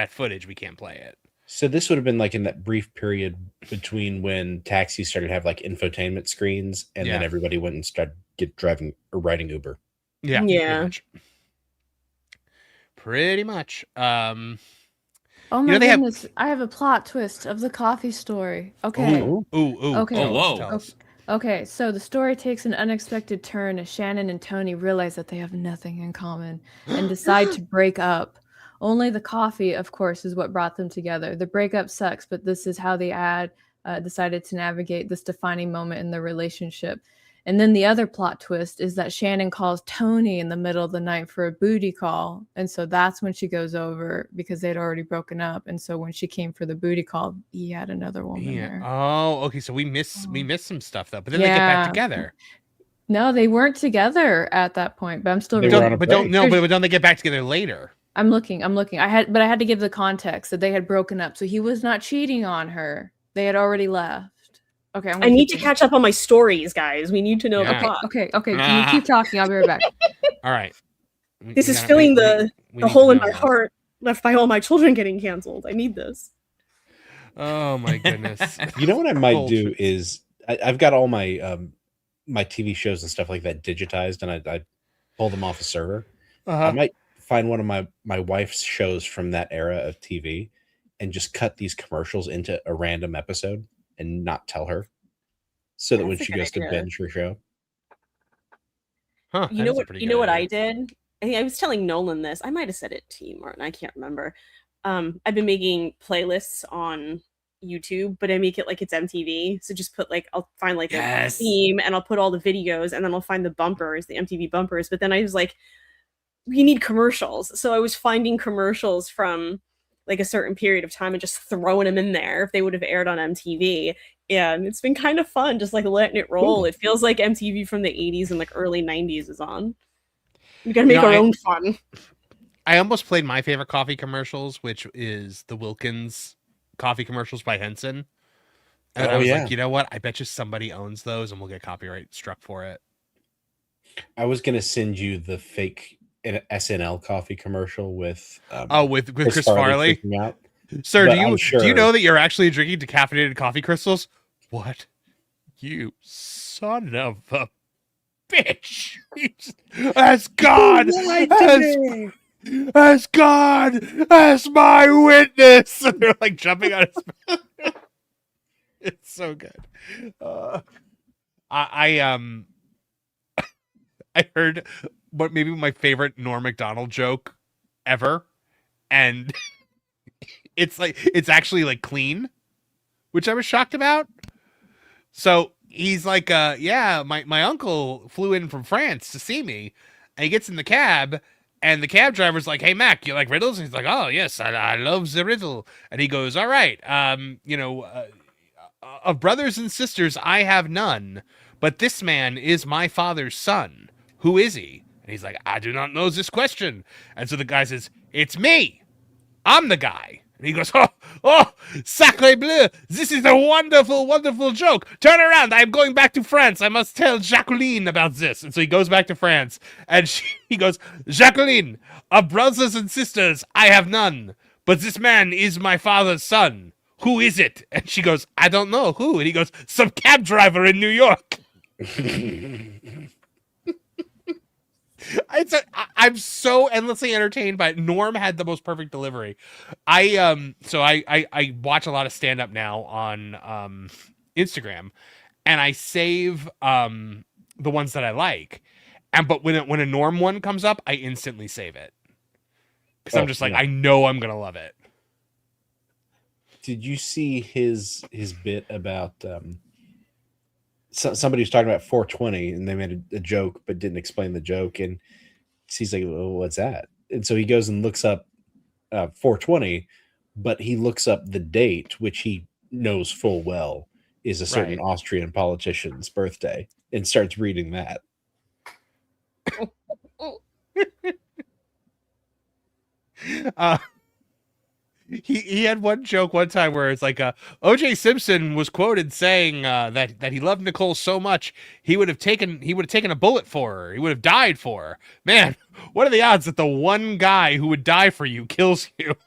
footage, we can't play it. So this would have been like in that brief period between when taxis started to have like infotainment screens, and then everybody went and started driving or riding Uber. Yeah. Yeah. Pretty much. Oh my goodness! I have a plot twist of the coffee story. Okay. Ooh. Okay. Oh, whoa. Okay, so the story takes an unexpected turn as Shannon and Tony realize that they have nothing in common and decide to break up. Only the coffee, of course, is what brought them together. The breakup sucks, but this is how the ad decided to navigate this defining moment in the relationship. And then the other plot twist is that Shannon calls Tony in the middle of the night for a booty call. And so that's when she goes over because they'd already broken up. And so when she came for the booty call, he had another woman there. Oh, okay. So we missed some stuff though, but then they get back together. No, they weren't together at that point, but I'm still don't they get back together later? I'm looking. I had to give the context that they had broken up. So he was not cheating on her. They had already left. Okay, I need to catch up on my stories, guys. We need to know the plot. Okay. Can you keep talking? I'll be right back. All right. This is filling the hole in my heart left by all my children getting canceled. I need this. Oh my goodness. You know what I might do is I've got all my my TV shows and stuff like that digitized, and I pull them off a server. I might find one of my wife's shows from that era of TV and just cut these commercials into a random episode and not tell her, so that when she goes to binge her show. You know what I did? I was telling Nolan this. I might have said it to you, Martin. I can't remember. I've been making playlists on YouTube, but I make it like it's MTV. So just put I'll find a theme and I'll put all the videos, and then I'll find the bumpers, the MTV bumpers. But then I was like, we need commercials. So I was finding commercials from a certain period of time and just throwing them in there if they would have aired on MTV. And it's been kind of fun, just letting it roll. Ooh. It feels like MTV from the 80s and early 90s is on. We gotta make our own fun. I almost played my favorite coffee commercials, which is the Wilkins coffee commercials by Henson. And I was like, you know what? I bet you somebody owns those and we'll get copyright struck for it. I was going to send you the fake SNL coffee commercial with with Chris Farley. Sir, do you know that you're actually drinking decaffeinated coffee crystals? What? You son of a bitch. As God, as God, as my witness. And they're jumping on his mouth. It's so good. I heard what maybe my favorite Norm Macdonald joke ever, and it's actually clean, which I was shocked about. So he's like, my uncle flew in from France to see me, and he gets in the cab, and the cab driver's like, hey Mac, you like riddles? And he's like, oh yes, I love the riddle. And he goes, all right, of brothers and sisters I have none, but this man is my father's son. Who is he? And he's like, I do not know this question. And so the guy says, it's me. I'm the guy. And he goes, oh, sacre bleu. This is a wonderful, wonderful joke. Turn around. I'm going back to France. I must tell Jacqueline about this. And so he goes back to France. And he goes, Jacqueline, of brothers and sisters, I have none. But this man is my father's son. Who is it? And she goes, I don't know. Who? And he goes, some cab driver in New York. I'm so endlessly entertained by it. Norm had the most perfect delivery. I watch a lot of stand up now on Instagram, and I save the ones that I like. But when a Norm one comes up, I instantly save it because I'm just I know I'm gonna love it. Did you see his bit about somebody was talking about 420 and they made a joke but didn't explain the joke, and he's like, well, what's that? And so he goes and looks up 420, but he looks up the date, which he knows full well is a certain Austrian politician's birthday, and starts reading that. He had one joke one time where it's O.J. Simpson was quoted saying that he loved Nicole so much he would have taken a bullet for her. He would have died for her. Man, what are the odds that the one guy who would die for you kills you?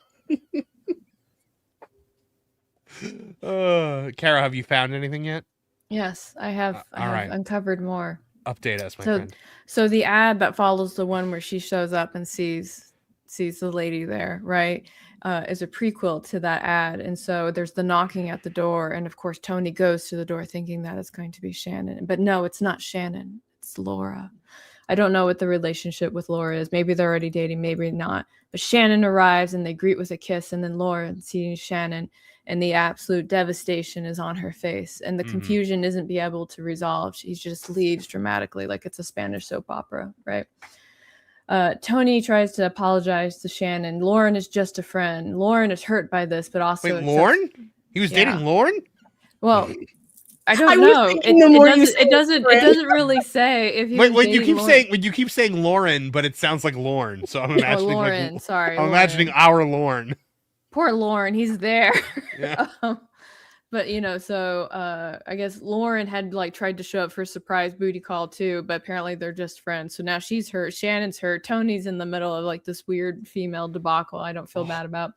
Carrow, have you found anything yet? Yes, I have. I have uncovered more. Update us, my friend. So the ad that follows the one where she shows up and sees the lady there, right? Is a prequel to that ad. And so there's the knocking at the door. And of course, Tony goes to the door thinking that it's going to be Shannon. But no, it's not Shannon. It's Laura. I don't know what the relationship with Laura is. Maybe they're already dating, maybe not. But Shannon arrives and they greet with a kiss, and then Laura sees Shannon, and the absolute devastation is on her face, and the confusion isn't be able to resolve. She just leaves dramatically, like it's a Spanish soap opera, right? Tony tries to apologize to Shannon. Lorn is just a friend. Lorn is hurt by this, but also Lorn? He was dating Lorn? Well, I don't know. It doesn't really say if he was you keep Lorn. you keep saying Lauren, but it sounds like Lorn. So I'm imagining Lauren, sorry. I'm imagining our Lorn. Poor Lorn, he's there. Yeah. But so I guess Lauren had tried to show up for a surprise booty call too, but apparently they're just friends. So now she's hurt, Shannon's hurt, Tony's in the middle of this weird female debacle I don't feel bad about.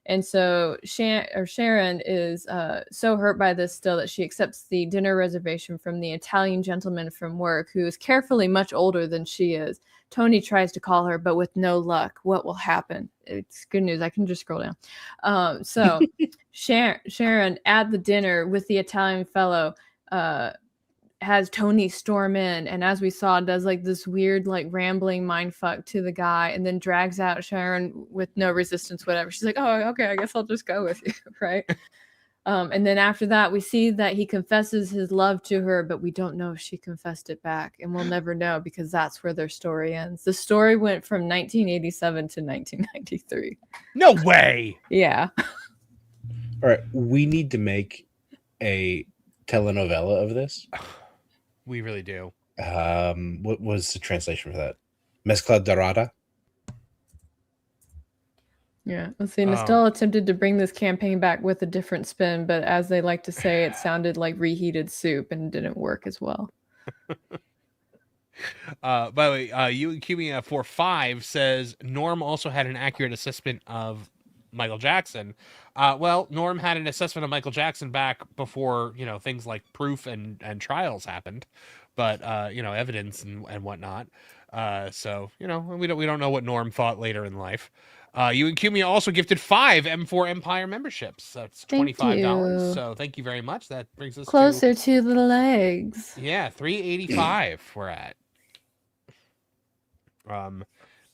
And so Sharon is so hurt by this still that she accepts the dinner reservation from the Italian gentleman from work, who is carefully much older than she is. Tony tries to call her, but with no luck. What will happen? It's good news. I can just scroll down. So Sharon at the dinner with the Italian fellow has Tony storm in, and as we saw, does this weird rambling mind fuck to the guy, and then drags out Sharon with no resistance, whatever. She's like, oh, okay, I guess I'll just go with you, right? And then after that, we see that he confesses his love to her, but we don't know if she confessed it back, and we'll never know because that's where their story ends. The story went from 1987 to 1993. No way. Yeah. All right, we need to make a telenovela of this. We really do. What was the translation for that? Mezcla dorada? Yeah, let's see. Nostell attempted to bring this campaign back with a different spin, but as they like to say, it sounded like reheated soup and didn't work as well. By the way, you and Cubia for 5 says Norm also had an accurate assessment of Michael Jackson. Well, Norm had an assessment of Michael Jackson back before things like proof and trials happened, but evidence and whatnot. So we don't know what Norm thought later in life. You and Cumia also gifted 5 M4 Empire memberships. That's $25. So thank you very much. That brings us closer to the legs. Yeah, $385 we're at.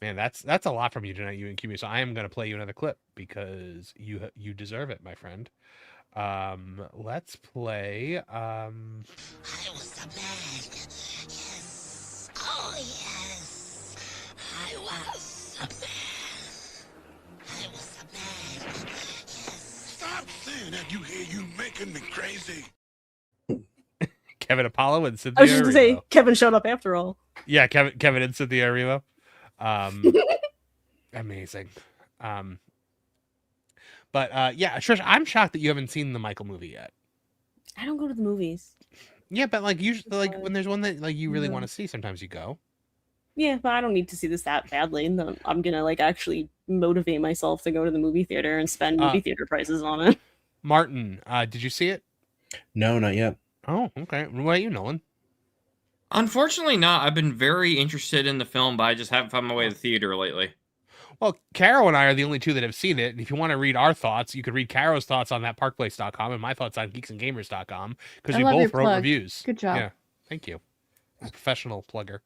Man, that's a lot from you tonight, you and Cumia. So I am going to play you another clip because you deserve it, my friend. Let's play. I was a man. Yes. Oh yes. I was a man. I was a man. Yes. Stop saying that. You making me crazy. Kevin Apollo and Cynthia. I was just going to say Kevin showed up after all. Yeah, Kevin and Cynthia Erivo. Amazing. But yeah, Trish, I'm shocked that you haven't seen the Michael movie yet. I don't go to the movies. Yeah, but usually when there's one that you really want to see, sometimes you go. Yeah, but I don't need to see this that badly. And I'm gonna actually motivate myself to go to the movie theater and spend movie theater prices on it. Martin, did you see it? No, not yet. Oh, okay. What about you, Nolan? Unfortunately not. I've been very interested in the film, but I just haven't found my way to the theater lately. Well, Carrow and I are the only two that have seen it. And if you want to read our thoughts, you could read Carrow's thoughts on thatparkplace.com and my thoughts on geeksandgamers.com because we both wrote reviews. Good job. Yeah, thank you. Professional plugger.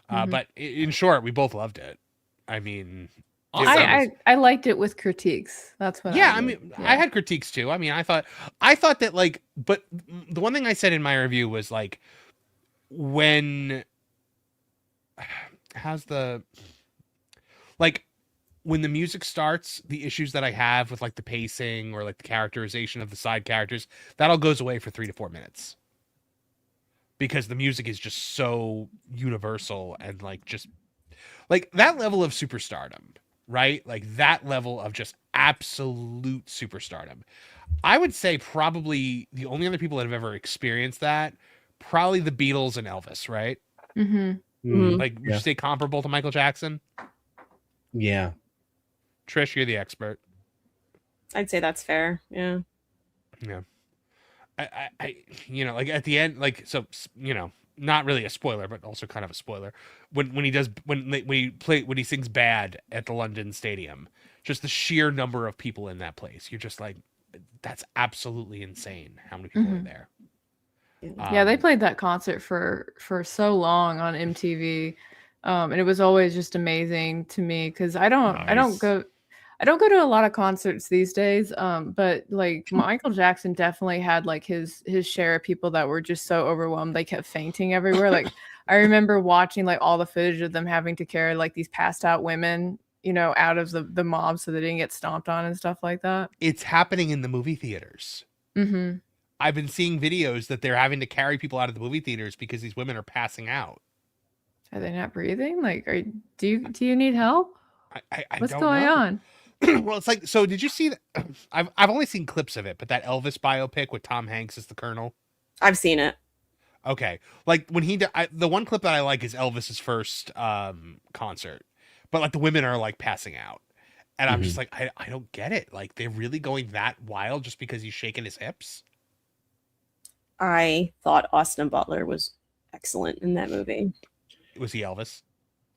But in short, we both loved it. I mean... I liked it with critiques. That's what. Yeah, I had critiques too. I mean, I thought that but the one thing I said in my review was when when the music starts, the issues that I have with the pacing or the characterization of the side characters, that all goes away for 3 to 4 minutes because the music is just so universal and just that level of superstardom. Right? That level of just absolute superstardom. I would say probably the only other people that have ever experienced that, probably the Beatles and Elvis, right? Mm-hmm. Would you say comparable to Michael Jackson? Yeah. Trish, you're the expert. I'd say that's fair. Yeah. Yeah. I at the end, not really a spoiler, but also kind of a spoiler. When he sings Bad at the London Stadium, just the sheer number of people in that place, you're just that's absolutely insane. How many people are there? Yeah, they played that concert for so long on MTV, and it was always just amazing to me because I don't go to a lot of concerts these days. But like Michael Jackson definitely had like his share of people that were just so overwhelmed they kept fainting everywhere. Like I remember watching like all the footage of them having to carry like these passed out women, out of the mob so they didn't get stomped on and stuff like that. It's happening in the movie theaters. Mm-hmm. I've been seeing videos that they're having to carry people out of the movie theaters because these women are passing out. Are they not breathing? Like, do you need help? What's don't going know. on? Well, it's like, so did you see that? I've only seen clips of it, but that Elvis biopic with Tom Hanks as the Colonel. I've seen it. Okay, like when the one clip that I like is Elvis's first concert, but like the women are like passing out, and I'm just like, I don't get it. Like they're really going that wild just because he's shaking his hips. I thought Austin Butler was excellent in that movie. Was he Elvis?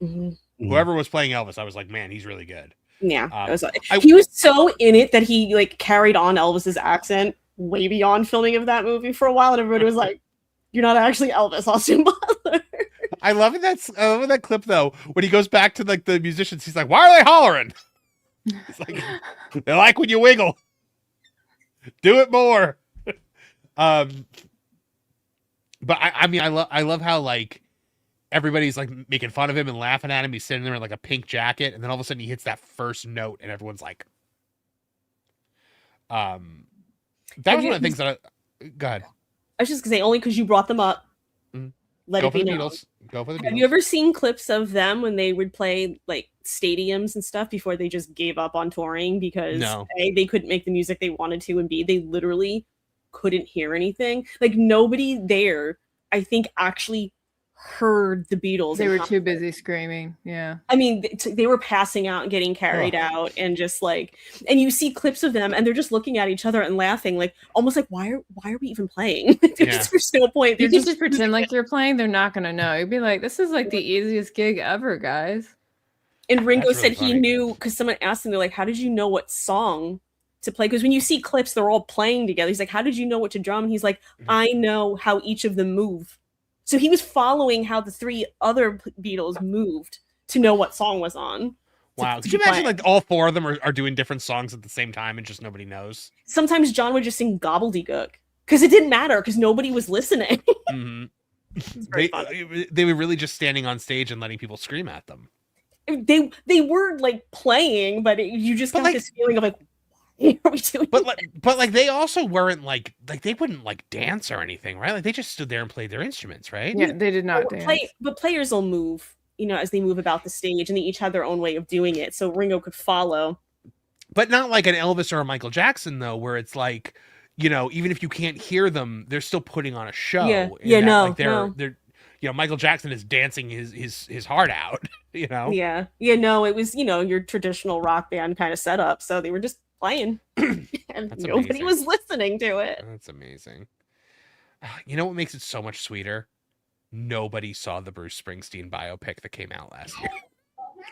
Mm-hmm. Whoever was playing Elvis, I was like, man, he's really good. Yeah, he was so in it that he like carried on Elvis's accent way beyond filming of that movie for a while, and everybody was like, "You're not actually Elvis, Austin Butler." I love that clip though when he goes back to like the musicians. He's like, "Why are they hollering?" It's like they like when you wiggle. Do it more. But I love how like everybody's like making fun of him and laughing at him. He's sitting there in like a pink jacket, and then all of a sudden he hits that first note, and everyone's like, that was one of the things that go ahead. I was just gonna say, only because you brought them up. Let Go it for be the known. Beatles. Go for the Beatles. Have you ever seen clips of them when they would play like stadiums and stuff before they just gave up on touring because A, they couldn't make the music they wanted to, and B, they literally couldn't hear anything. Like nobody there, I think, actually heard the Beatles. They were too busy screaming. Yeah. I mean, they were passing out and getting carried out, and just like, and you see clips of them, and they're just looking at each other and laughing, like almost like, why are we even playing? There's no point. You just pretend like you're playing. They're not gonna know. You'd be like, this is like the easiest gig ever, guys. And Ringo said he knew because someone asked him, they're like, how did you know what song to play? Because when you see clips, they're all playing together. He's like, how did you know what to drum? And he's like, I know how each of them move. So he was following how the three other Beatles moved to know what song was on. Wow. Could you imagine like all four of them are doing different songs at the same time and just nobody knows? Sometimes John would just sing gobbledygook because it didn't matter because nobody was listening. They were really just standing on stage and letting people scream at them. They were like playing, but you just got this feeling of like, why are we doing but like they also weren't like they wouldn't like dance or anything, right? Like they just stood there and played their instruments, right? Yeah, they did not dance. But players will move, as they move about the stage, and they each had their own way of doing it, so Ringo could follow. But not like an Elvis or a Michael Jackson though, where it's like, even if you can't hear them, they're still putting on a show. They're Michael Jackson is dancing his heart out. It was your traditional rock band kind of setup, so they were just playing and nobody was listening to it. That's amazing. You know what makes it so much sweeter? Nobody saw the Bruce Springsteen biopic that came out last year.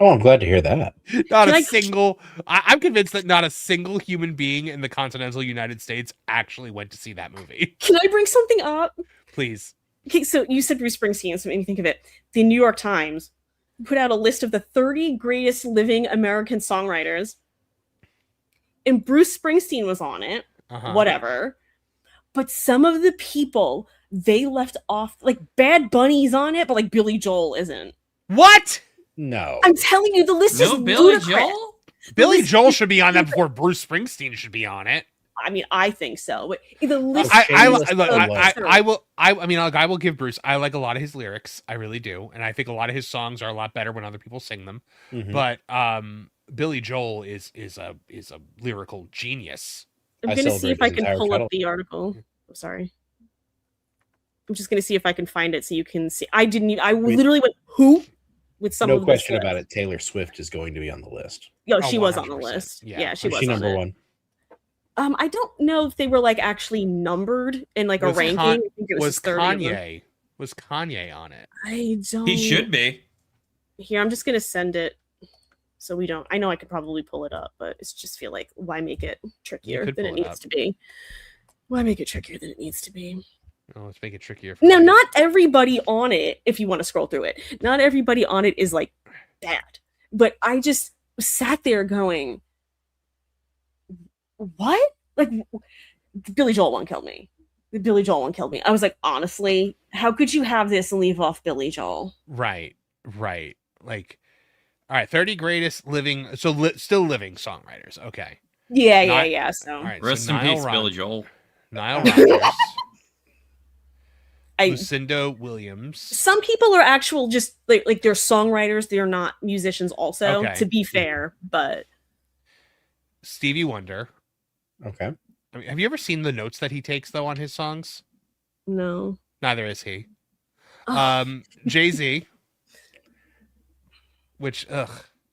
Oh, I'm glad to hear that. I'm convinced that not a single human being in the continental United States actually went to see that movie. Can I bring something up? Please. Okay, so you said Bruce Springsteen, so it made me think of it. The New York Times put out a list of the 30 greatest living American songwriters. And Bruce Springsteen was on it, whatever. But some of the people they left off, like Bad Bunny's on it, but like Billy Joel isn't. What? No. I'm telling you, the list is Billy ludicrous. Joel? Billy Joel should be on that before Bruce Springsteen should be on it. I mean, I think so, but the list. I will give Bruce. I like a lot of his lyrics. I really do, and I think a lot of his songs are a lot better when other people sing them. But Billy Joel is a lyrical genius. I'm gonna see if I can pull up the article. I'm sorry. I'm just gonna see if I can find it so you can see. I literally went who with some. No question about it. Taylor Swift is going to be on the list. No, she was on the list. Yeah, she was. She number one. I don't know if they were like actually numbered in like a ranking. I think it was Kanye. Was Kanye on it? I don't. He should be. Here, I'm just gonna send it. So we don't. I know I could probably pull it up, but it's just feel like why make it trickier than it needs to be? Why make it trickier than it needs to be? Oh, let's make it trickier. For Now, me. not everybody on it, if you want to scroll through it, not everybody on it is like bad. But I just sat there going, what? Like, the Billy Joel one killed me. The Billy Joel one killed me. I was like, honestly, how could you have this and leave off Billy Joel? Right. Like, all right, 30 greatest living, still living songwriters. Okay. Yeah. So, all right, Rest so in Nile peace, Billy Joel. Nile Rodgers. Lucinda Williams. Some people are actual just like they're songwriters. They're not musicians also, Okay. to be fair, but Stevie Wonder. Okay. I mean, have you ever seen the notes that he takes though on his songs? no. Neither is he. Oh. Jay-Z. Which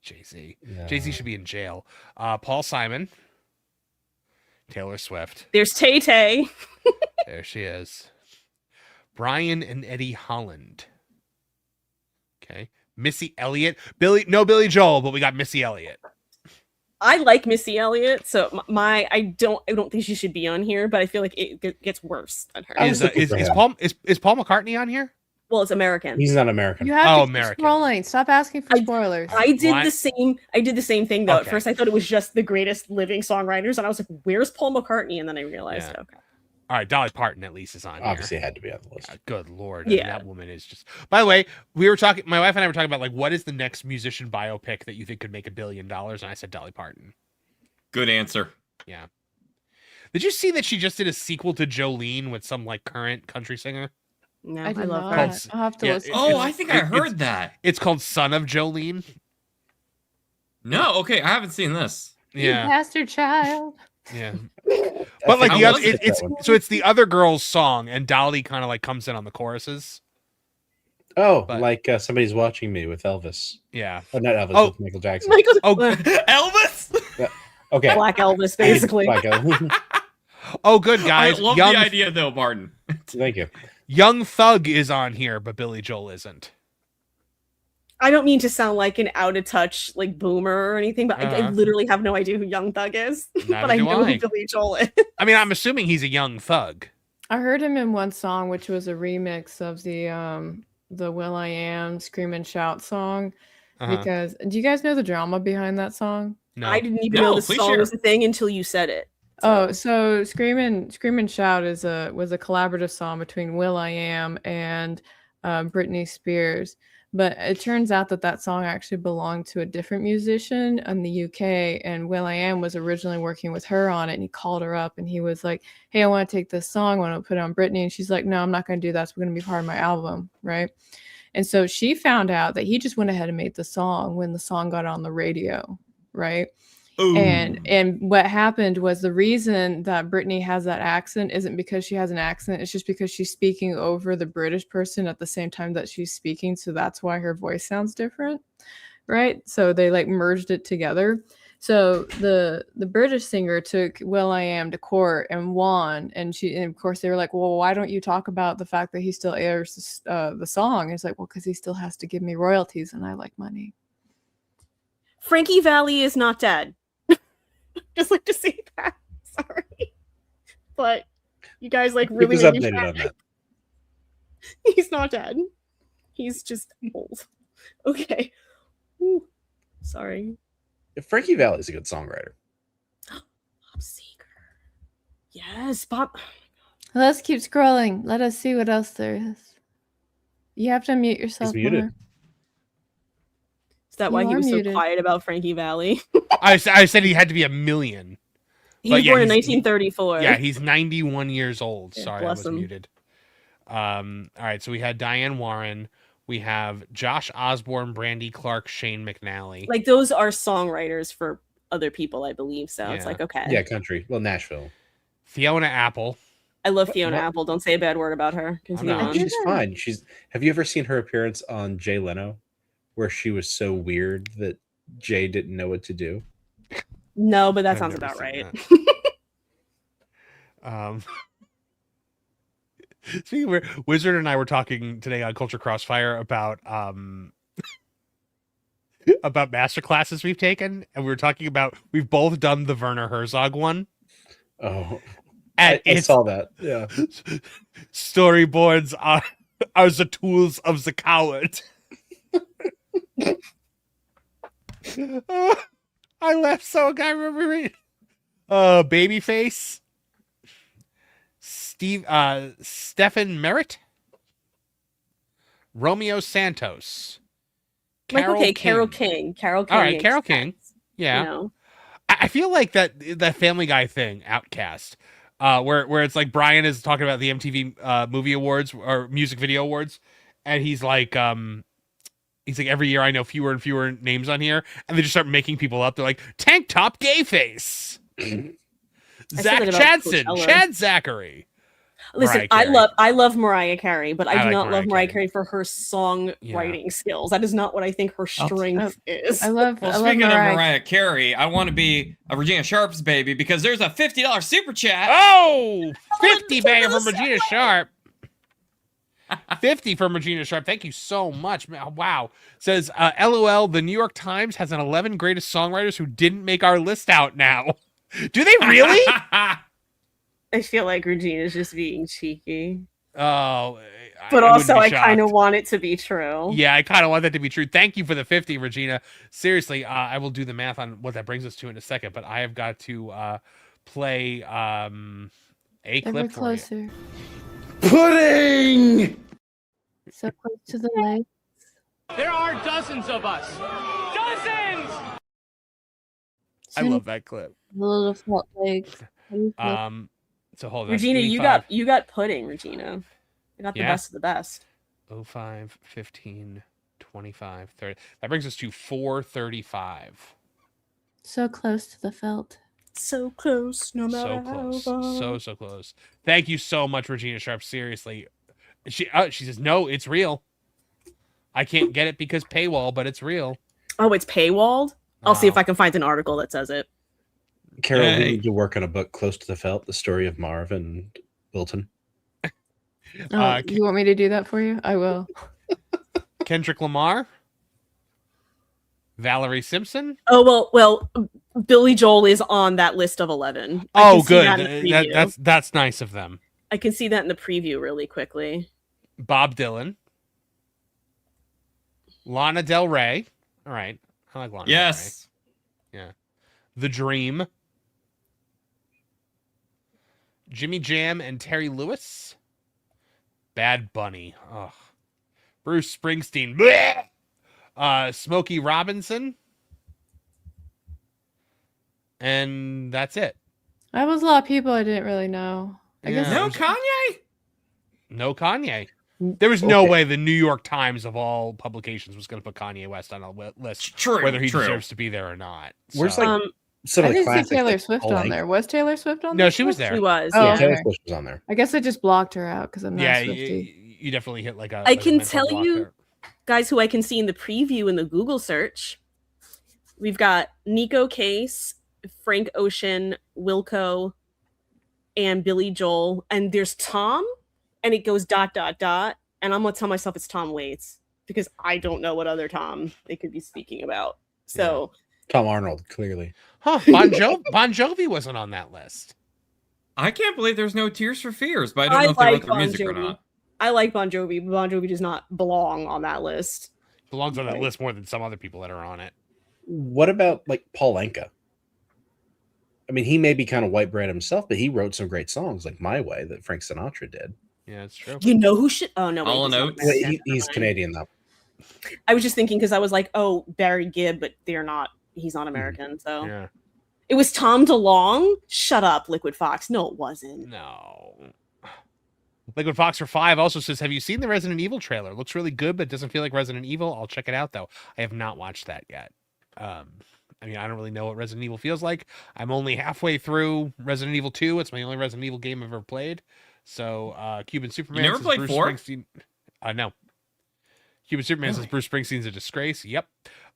Jay-Z. Yeah. Jay-Z should be in jail. Paul Simon. Taylor Swift. There's Tay Tay. There she is. Brian and Eddie Holland. Okay. Missy Elliott. Billy Joel, but we got Missy Elliott. I like Missy Elliott, so I don't think she should be on here, but I feel like it gets worse than her. Is Paul McCartney on here? Well, it's American. He's not American. You have to keep American. scrolling. Stop asking for spoilers. I did the same thing though. At Okay. first, I thought it was just the greatest living songwriters, and I was like, "Where's Paul McCartney?" And then I realized, Yeah. okay. All right, Dolly Parton at least is on Obviously, here. had to be on the list. Good Lord. Yeah. That woman is just... By the way, my wife and I were talking about, like, what is the next musician biopic that you think could make $1 billion? And I said Dolly Parton. Good answer. Yeah. Did you see that she just did a sequel to Jolene with some, like, current country singer? No, I I did love not. her. I'll have to listen. Oh, I think I heard that. It's called Son of Jolene. No, okay, I haven't seen this. Yeah. You bastard child. Yeah. But like think the I other, was at it's the other girl's song, and Dolly kind of like comes in on the choruses. Oh, But- like Somebody's Watching Me with Elvis. Yeah. Oh, not Elvis, Oh. with Michael Jackson. Oh, Elvis. Okay. Black Elvis, basically. Black Elvis. oh, good guys. I love the idea though, Martin. Thank you. Young Thug is on here, but Billy Joel isn't. I don't mean to sound like an out of touch like boomer or anything, but I Uh-huh. literally have no idea who Young Thug is. Neither but I do know I. who Billy Joel is. I mean, I'm assuming he's a young thug. I heard him in one song, which was a remix of the Will I Am Scream and Shout song. Uh-huh. Because do you guys know the drama behind that song? No. I didn't even No, know the please song share. was a thing until you said it. Oh, so Scream and Shout was a collaborative song between Will I Am and Britney Spears. But it turns out that song actually belonged to a different musician in the UK, and Will I Am was originally working with her on it, and he called her up and he was like, "Hey, I want to take this song, I want to put it on Britney," and she's like, "No, I'm not going to do that. It's going to be part of my album, right?" And so she found out that he just went ahead and made the song when the song got on the radio, right? Ooh. And what happened was the reason that Britney has that accent isn't because she has an accent. It's just because she's speaking over the British person at the same time that she's speaking. So that's why her voice sounds different. Right. So they like merged it together. So the British singer took Will I Am to court and won. And of course they were like, "Well, why don't you talk about the fact that he still airs the song?" And it's like, "Well, because he still has to give me royalties and I like money." Frankie Valli is not dead. Just like to say that. Sorry. But you guys like really Keep us made me updated on sad. that. He's not dead. He's just old. Okay. Ooh. Sorry. Frankie Valli is a good songwriter. Bob Seger. Yes, Bob. Let's keep scrolling. Let us see what else there is. You have to unmute yourself. He's muted. More. Is that You why he are was muted. so quiet about Frankie Valli? I said he had to be $1 million. He But was yeah, born in he's- 1934. Yeah, he's 91 years old. Yeah, Sorry, I bless was him. muted. All right, so we had Diane Warren. We have Josh Osborne, Brandy Clark, Shane McNally. Like those are songwriters for other people, I believe. So it's Yeah. like, okay. Yeah, country. Well, Nashville. Fiona Apple. I love Fiona What? Apple. Don't say a bad word about her. Continue not. on. She's fine. Have you ever seen her appearance on Jay Leno, where she was so weird that Jay didn't know what to do? No, but that I've sounds never about seen right. Speaking where Wizard and I were talking today on Culture Crossfire about about master classes we've taken, and we were talking about we've both done the Werner Herzog one. Oh, And I saw that. Yeah. Storyboards are the tools of the coward. I laughed so I remember reading. Babyface. Stephen Merritt. Romeo Santos. Carroll King. All right, makes Carroll King. sense, Yeah. You know? I feel like that Family Guy thing, Outcast, where it's like Brian is talking about the MTV movie awards or music video awards, and he's like every year I know fewer and fewer names on here, and they just start making people up. They're like Tank Top Gay Face, Zach Chadson, Chad Zachary. Listen, I love Mariah Carey, but I do not love Mariah Carey for her songwriting skills. That is not what I think her strength is. Speaking of Mariah Carey, I want to be a Regina Sharp's baby because there's a $50 super chat. Oh, 50 banger from Regina Sharp. 50 from Regina Sharp. Thank you so much. Wow. Says, LOL, the New York Times has an 11 greatest songwriters who didn't make our list out now. Do they really? I feel like Regina's just being cheeky. Oh, but also I kind of want it to be true. Yeah, I kind of want that to be true. Thank you for the 50, Regina. Seriously, I will do the math on what that brings us to in a second, but I have got to play a clip for you. Pudding! So close to the leg. There are dozens of us. Dozens! I love that clip. The little felt legs. So hold on. Regina, you got pudding, Regina. You got the best of the best. 05, 15, 25, 30. That brings us to 435. So close to the felt. So close, no matter how far. So close. Thank you so much, Regina Sharp. Seriously. She says, no, it's real. I can't get it because paywall, but it's real. Oh, it's paywalled? I'll see if I can find an article that says it. Carol, we need to work on a book close to the felt, the story of Marv and Wilton. You want me to do that for you? I will. Kendrick Lamar, Valerie Simpson. Oh well, Billy Joel is on that list of 11. Oh, good. That's nice of them. I can see that in the preview really quickly. Bob Dylan, Lana Del Rey. All right, I like Lana. Yes. Del Rey. Yeah. The Dream. Jimmy Jam and Terry Lewis. Bad Bunny. Ugh. Bruce Springsteen. Bleh! Smokey Robinson. And that's it. That was a lot of people I didn't really know. I guess no Kanye? No Kanye. There was no way the New York Times of all publications was going to put Kanye West on a list. True. Whether he deserves to be there or not. Where's So- like some I of the didn't see classics? Taylor like Swift Paul on Anka? there. Was Taylor Swift on there? No, she was there. She was. Oh, Yeah, okay. Taylor Swift was on there. I guess I just blocked her out because I'm not Yeah, Swiftie. you definitely hit like a. I like a can mental tell block you, there. guys, who I can see in the preview in the Google search. We've got Nico Case, Frank Ocean, Wilco, and Billy Joel. And there's Tom, and it goes ... And I'm going to tell myself it's Tom Waits because I don't know what other Tom they could be speaking about. So, Tom Arnold, clearly. Huh? Bon Jovi wasn't on that list. I can't believe there's no Tears for Fears, but I don't know if they wrote their music or not. I like Bon Jovi, but Bon Jovi does not belong on that list. Belongs on that list more than some other people that are on it. What about like Paul Anka? I mean, he may be kind of white bread himself, but he wrote some great songs like My Way that Frank Sinatra did. Yeah, it's true. You know who should? Oh no, All wait, Notes. He's Canadian though. I was just thinking because I was like, oh, Barry Gibb, but they're not. He's not American, so Yeah. it was Tom DeLonge. Shut up, Liquid Fox. No, it wasn't. No. Liquid Fox for 5 also says, have you seen the Resident Evil trailer? Looks really good, but doesn't feel like Resident Evil. I'll check it out, though. I have not watched that yet. I mean, I don't really know what Resident Evil feels like. I'm only halfway through Resident Evil 2. It's my only Resident Evil game I've ever played. So, Cuban Superman You never says played Bruce 4? Springsteen. No. Cuban Superman says Bruce Springsteen's a disgrace. Yep.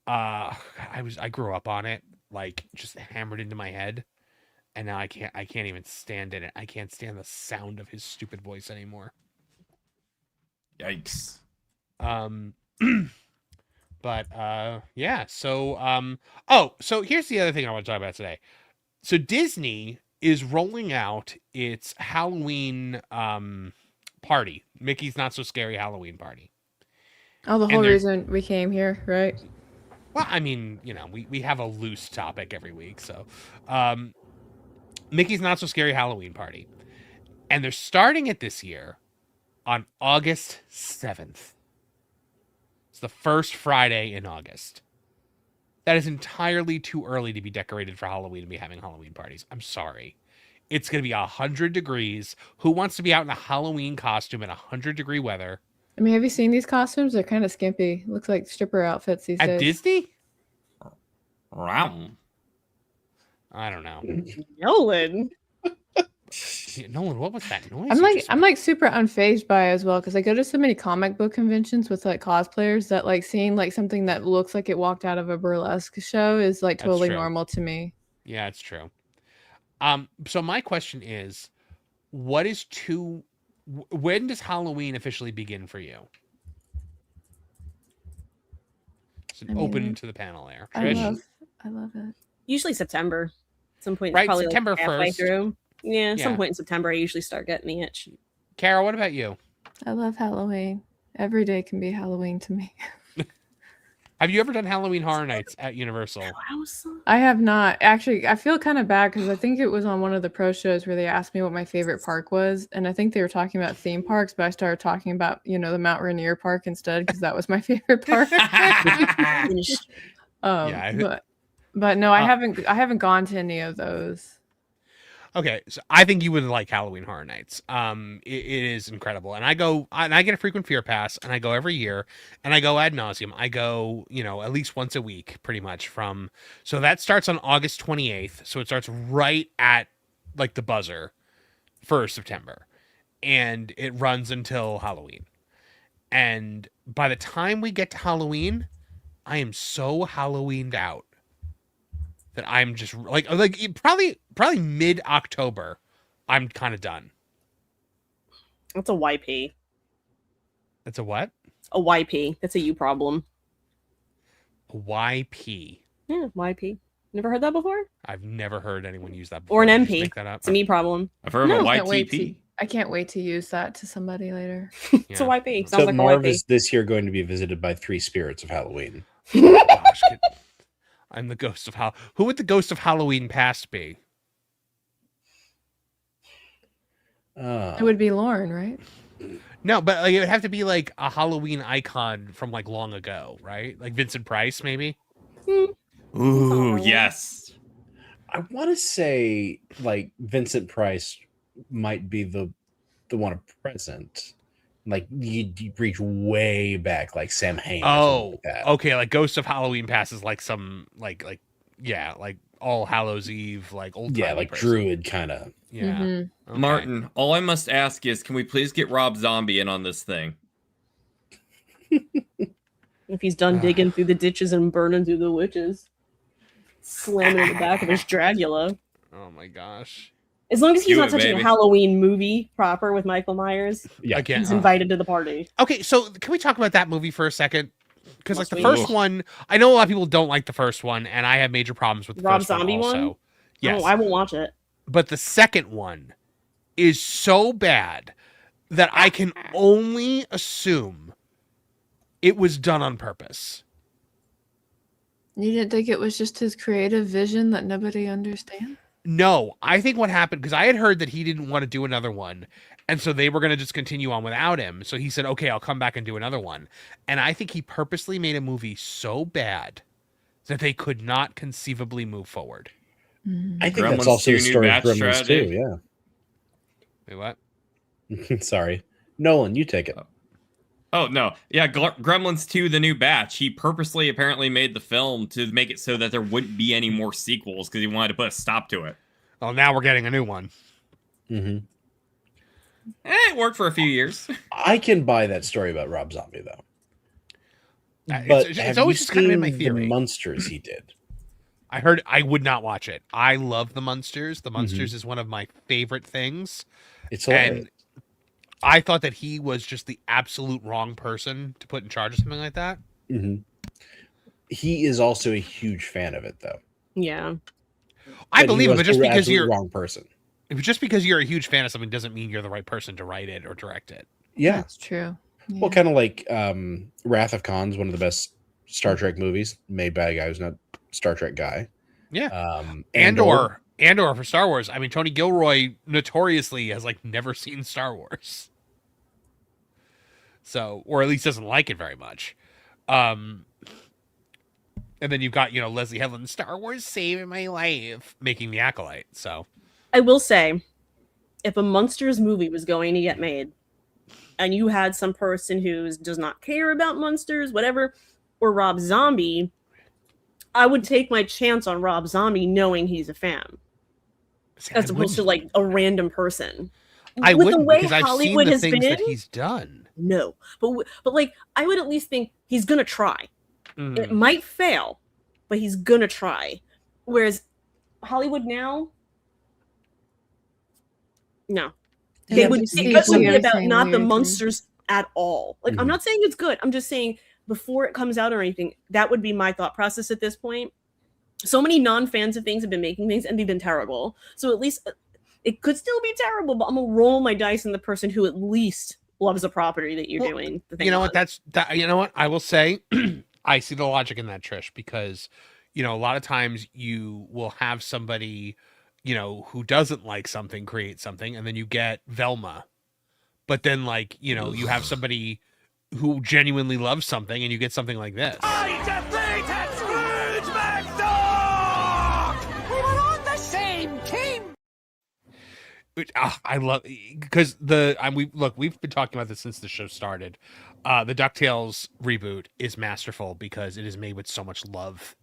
I grew up on it, like just hammered into my head. And now I can't even stand it. I can't stand the sound of his stupid voice anymore. Yikes. But yeah, so so here's the other thing I want to talk about today. So Disney is rolling out its Halloween party, Mickey's Not So Scary Halloween Party. Oh, the whole reason we came here, right? Well, I mean, we have a loose topic every week, so Mickey's Not So Scary Halloween Party. And they're starting it this year on August 7th. It's the first Friday in August. That is entirely too early to be decorated for Halloween and be having Halloween parties. I'm sorry. It's going to be 100 degrees. Who wants to be out in a Halloween costume in 100-degree weather? I mean, have you seen these costumes? They're kind of skimpy. Looks like stripper outfits these days. At Disney? Wow. I don't know. Nolan. Nolan, what was that noise? I'm like super unfazed by it as well, because I go to so many comic book conventions with like cosplayers that like seeing like something that looks like it walked out of a burlesque show is like totally normal to me. Yeah, it's true. So my question is, when does Halloween officially begin for you? So open to the panel there. Trish? I love it. Usually September. Some point, right? Probably September like halfway 1st. through. Yeah, some point in September, I usually start getting the itch. Carrow, what about you? I love Halloween. Every day can be Halloween to me. Have you ever done Halloween Horror Nights at Universal? I have not. Actually, I feel kind of bad because I think it was on one of the pro shows where they asked me what my favorite park was. And I think they were talking about theme parks, but I started talking about, the Mount Rainier Park instead because that was my favorite park. But no, I haven't gone to any of those. Okay, so I think you would like Halloween Horror Nights. It is incredible, and I get a frequent fear pass, and I go every year, and I go ad nauseum. I go, at least once a week, pretty much. So that starts on August 28th. So it starts right at like the buzzer for September, and it runs until Halloween. And by the time we get to Halloween, I am so Halloweened out that I'm just like probably mid-October, I'm kind of done. That's a YP. That's a what? A YP. That's a you problem. A YP. Yeah, YP. Never heard that before? I've never heard anyone use that before. Or an Just MP. make that up. It's a me problem. I've heard of a YTP. I can't wait to use that to somebody later. It's a YP. Sounds So like Marv a YP. is this year going to be visited by 3 spirits of Halloween. Gosh, I'm the ghost of Halloween. Who would the ghost of Halloween past be? It would be Lorn, right? No, but like, it would have to be like a Halloween icon from like long ago, right? Like Vincent Price, maybe. Ooh, yes. I want to say like Vincent Price might be the one present. Like you reach way back, like Sam Hain. Oh, like okay. Like Ghost of Halloween passes like some like All Hallows Eve, like old like person. Druid kind of. Yeah. Mm-hmm. Okay. Martin, all I must ask is, can we please get Rob Zombie in on this thing? If he's done digging through the ditches and burning through the witches. Slamming in the back of his Dracula. Oh my gosh. As long as he's not touching baby. a Halloween movie proper with Michael Myers, Again, he's invited to the party. Okay, so can we talk about that movie for a second? Because like the Must we? first one, I know a lot of people don't like the first one, and I have major problems with the Rob first Zombie one also. one? Yes, Oh, I won't watch it. but the second one is so bad that I can only assume it was done on purpose. You didn't think it was just his creative vision that nobody understands? No, I think what happened, because I had heard that he didn't want to do another one, and so they were going to just continue on without him. So he said, okay, I'll come back and do another one. And I think he purposely made a movie so bad that they could not conceivably move forward. I think Gremlins that's also 2 the new story of batch Gremlins strategy. too. Wait, what? Yeah. Sorry, Nolan, you take it. Oh, no. Yeah, Gremlins 2, the new batch. He purposely apparently made the film to make it so that there wouldn't be any more sequels because he wanted to put a stop to it. Oh, now we're getting a new one. Mm-hmm. It worked for a few years. I can buy that story about Rob Zombie though. It's But it's have always you just kind of in my seen theory. The Munsters he did. I heard I would not watch it. I love the Munsters. The Munsters is one of my favorite things. It's hilarious. And I thought that he was just the absolute wrong person to put in charge of something like that. Mm-hmm. He is also a huge fan of it, though. Yeah. I But he believe it, was but just the because absolute you're wrong person. just because you're a huge fan of something doesn't mean you're the right person to write it or direct it. Yeah, That's true. Yeah. well, kind of like Wrath of Khan's one of the best Star Trek movies made by a guy who's not a Star Trek guy. Yeah. Andor for Star Wars. I mean, Tony Gilroy notoriously has like never seen Star Wars. So, or at least doesn't like it very much. And then you've got, Leslie Headland, Star Wars saving my life, making The Acolyte. So I will say, if a Munsters movie was going to get made, and you had some person who does not care about Munsters, whatever, or Rob Zombie, I would take my chance on Rob Zombie knowing he's a fan. As opposed to like a random person. I With wouldn't, the way because I've Hollywood seen the has things that been, he's done. No. But like, I would at least think he's going to try. It might fail, but he's going to try. Whereas Hollywood now, no. It would be about not the Munsters at all. Like, I'm not saying it's good. I'm just saying before it comes out or anything, that would be my thought process at this point. So many non-fans of things have been making things and they've been terrible. So at least it could still be terrible, but I'm gonna roll my dice on the person who at least loves the property that you're doing. You know what? You know what? I will say, I see the logic in that, Trish, because a lot of times you will have somebody, who doesn't like something create something, and then you get Velma. But then, like, you have somebody who genuinely loves something, and you get something like this. I defeated Scrooge McDuck! We were on the same team! I love, because we've been talking about this since the show started. The DuckTales reboot is masterful because it is made with so much love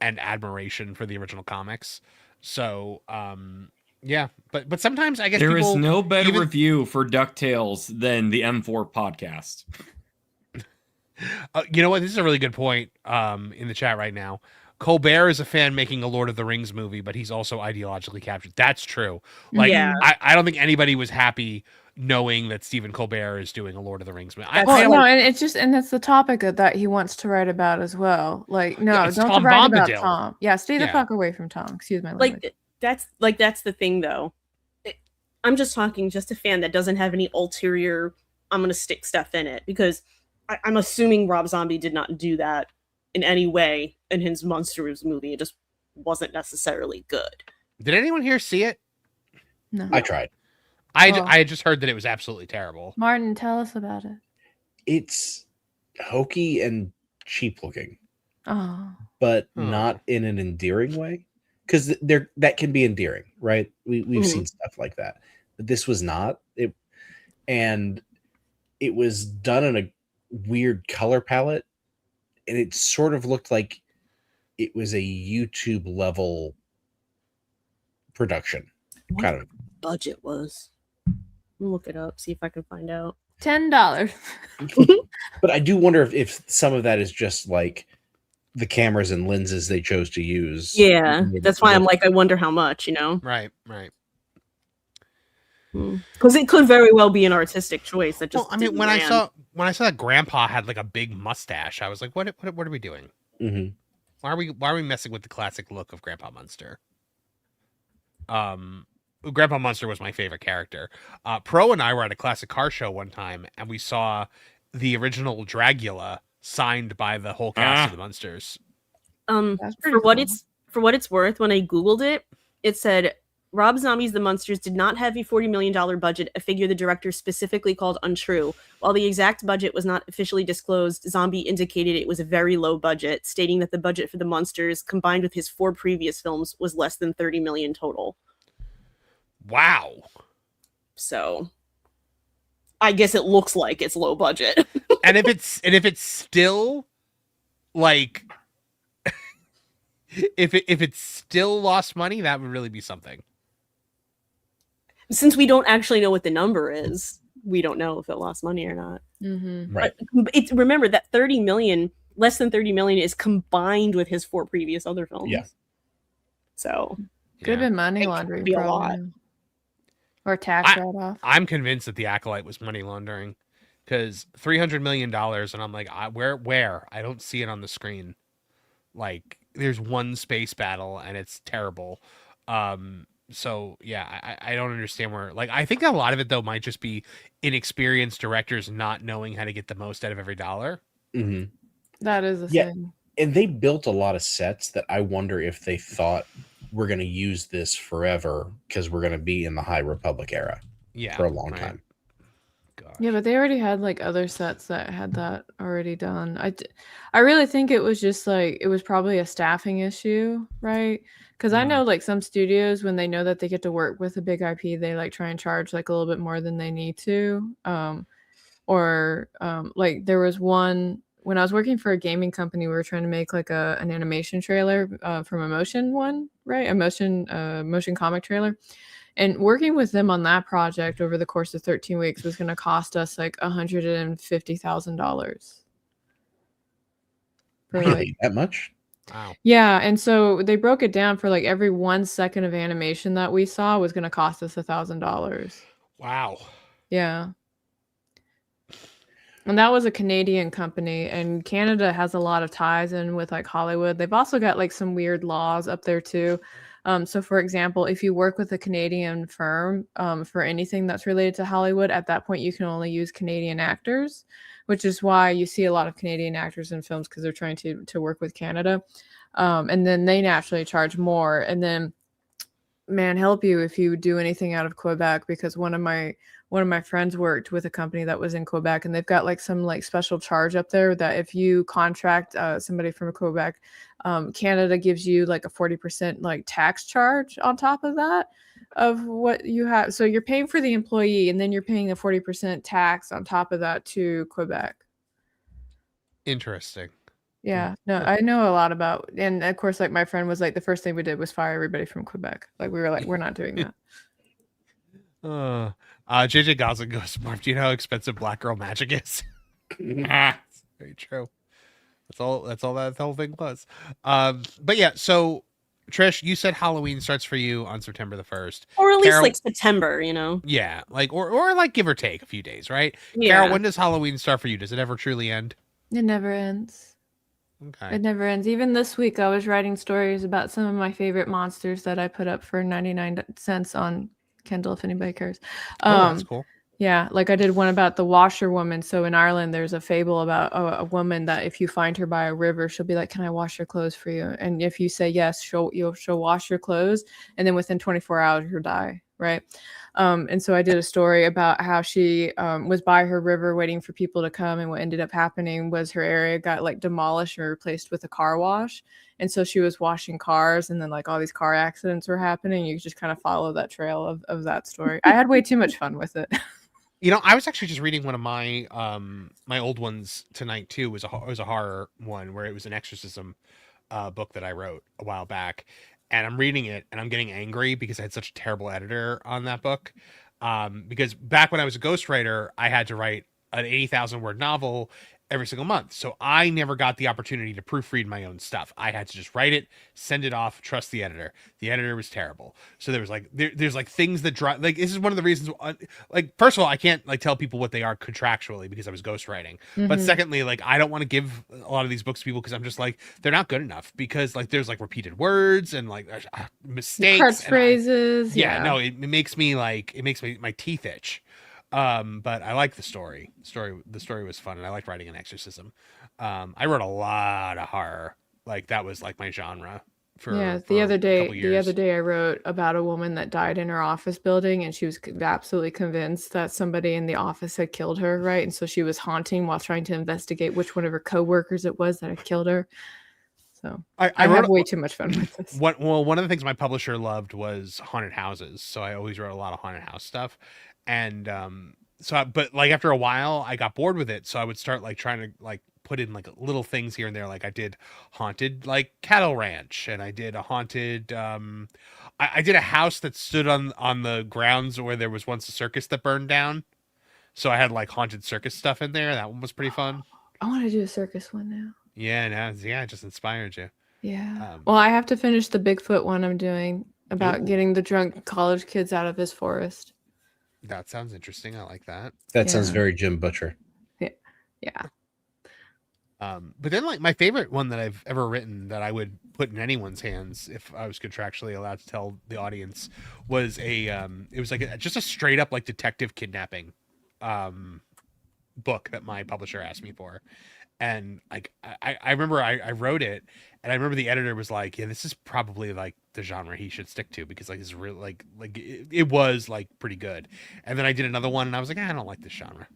and admiration for the original comics. So, yeah, but sometimes I guess there is no better review for DuckTales than the M4 podcast. You know what? This is a really good point in the chat right now. Colbert is a fan making a Lord of the Rings movie, but he's also ideologically captured. That's true. Like, yeah. I don't think anybody was happy knowing that Stephen Colbert is doing a Lord of the Rings movie. And it's the topic that he wants to write about as well. Like, no, don't write about Tom. Yeah, stay the fuck away from Tom. Excuse my language. That's the thing though. I'm just talking just a fan that doesn't have any ulterior. I'm gonna stick stuff in it because I'm assuming Rob Zombie did not do that in any way in his Monsters movie. It just wasn't necessarily good. Did anyone here see it? No, I tried. I just heard that it was absolutely terrible. Martin, tell us about it. It's hokey and cheap looking, but not in an endearing way. Because that can be endearing, right? We've seen stuff like that, but this was not it, and it was done in a weird color palette, and it sort of looked like it was a YouTube level production. Kind of budget was. I'll look it up, see if I can find out. $10. But I do wonder if some of that is just like the cameras and lenses they chose to use. Yeah, that's why I'm like, I wonder how much, Right. Because it could very well be an artistic choice that just. Well, I mean, when I saw that Grandpa had like a big mustache, I was like, what are we doing? Mm-hmm. Why are we messing with the classic look of Grandpa Munster? Grandpa Munster was my favorite character. Pro and I were at a classic car show one time, and we saw the original Dragula signed by the whole cast of the Munsters. For what it's worth, when I googled it, it said Rob Zombie's The Munsters did not have a $40 million budget, a figure the director specifically called untrue. While the exact budget was not officially disclosed, Zombie indicated it was a very low budget, stating that the budget for The Munsters, combined with his 4 previous films, was less than $30 million total. Wow. So I guess it looks like it's low budget. and if it's still like if it's still lost money, that would really be something. Since we don't actually know what the number is, we don't know if it lost money or not. Mm-hmm. Right. But remember that less than 30 million is combined with his 4 previous other films. Yeah. So could have been money laundering, be a lot. Or tax write-off. I'm convinced that The Acolyte was money laundering because $300 million, and I'm like, where? I don't see it on the screen. Like, there's one space battle, and it's terrible. So yeah, I don't understand where, like, I think a lot of it though might just be inexperienced directors not knowing how to get the most out of every dollar. Mm-hmm. That is a Yeah, thing. and they built a lot of sets that I wonder if they thought we're going to use this forever because we're going to be in the High Republic era for a long time. Gosh. Yeah, but they already had like other sets that had that already done. I really think it was just like it was probably a staffing issue, right? Because I know like some studios when they know that they get to work with a big IP, they like try and charge like a little bit more than they need to. Like there was one when I was working for a gaming company, we were trying to make like an animation trailer from a motion one, right? A motion comic trailer. And working with them on that project over the course of 13 weeks was going to cost us like $150,000. Really? That much? Wow. Yeah, and so they broke it down for like every 1 second of animation that we saw was going to cost us $1,000. Wow. Yeah. And that was a Canadian company, and Canada has a lot of ties in with like Hollywood. They've also got like some weird laws up there too. So for example, if you work with a Canadian firm for anything that's related to Hollywood, at that point you can only use Canadian actors, which is why you see a lot of Canadian actors in films because they're trying to work with Canada. And then they naturally charge more. And then, man, help you if you do anything out of Quebec, because one of my friends worked with a company that was in Quebec, and they've got like some like special charge up there that if you contract somebody from Quebec, Canada gives you like a 40% like tax charge on top of that of what you have. So you're paying for the employee, and then you're paying a 40% tax on top of that to Quebec. Interesting. Yeah, no, I know a lot about, and of course, like my friend was like, the first thing we did was fire everybody from Quebec. Like we were like, we're not doing that. JJ Goslin goes, Marv, do you know how expensive Black Girl Magic is? Very true. That's all that the whole thing was. But yeah, so Trish, you said Halloween starts for you on September the 1st. Or at least Carrow, like September, you know? Yeah, like or like give or take a few days, right? Yeah. Carrow, when does Halloween start for you? Does it ever truly end? It never ends. Okay. It never ends. Even this week, I was writing stories about some of my favorite monsters that I put up for 99 cents on Kindle, if anybody cares. That's cool. Yeah, like I did one about the washerwoman. So in Ireland, there's a fable about a woman that if you find her by a river, she'll be like, "Can I wash your clothes for you?" And if you say yes, she'll wash your clothes, and then within 24 hours, you'll die. Right. And so I did a story about how she was by her river waiting for people to come. And what ended up happening was her area got like demolished and replaced with a car wash. And so she was washing cars, and then like all these car accidents were happening. You just kind of follow that trail of that story. I had way too much fun with it. You know, I was actually just reading one of my my old ones tonight too. It was a horror one where it was an exorcism book that I wrote a while back. And I'm reading it and I'm getting angry because I had such a terrible editor on that book. Because back when I was a ghostwriter, I had to write an 80,000 word novel every single month. So I never got the opportunity to proofread my own stuff. I had to just write it, send it off, trust the editor. The editor was terrible. So there was like, there's like things that drive, like, this is one of the reasons, like, first of all, I can't like tell people what they are contractually because I was ghostwriting. But secondly, like, I don't want to give a lot of these books to people because I'm just like, they're not good enough because like, there's like repeated words and like mistakes. Catchphrases. No, it makes me like, it makes my teeth itch. But I like the story. The story was fun, and I liked writing an exorcism. I wrote a lot of horror. Like that was like my genre. The other day I wrote about a woman that died in her office building, and she was absolutely convinced that somebody in the office had killed her, right? And so she was haunting while trying to investigate which one of her coworkers it was that had killed her. So I have way too much fun with this. One of the things my publisher loved was haunted houses, so I always wrote a lot of haunted house stuff. And but like after a while I got bored with it, so I would start like trying to like put in like little things here and there. Like I did haunted like cattle ranch, and I did a haunted I did a house that stood on the grounds where there was once a circus that burned down, so I had like haunted circus stuff in there. That one was pretty fun. I want to do a circus one now. It just inspired you. Yeah. Well, I have to finish the Bigfoot one I'm doing about getting the drunk college kids out of his forest. That sounds interesting. I like that. That sounds very Jim Butcher. Yeah. But then like my favorite one that I've ever written that I would put in anyone's hands if I was contractually allowed to tell the audience was it was like just a straight up like detective kidnapping book that my publisher asked me for. And like I remember I wrote it, and I remember the editor was like, yeah, this is probably like the genre he should stick to, because like it's really like it was like pretty good. And then I did another one and I was like, I don't like this genre.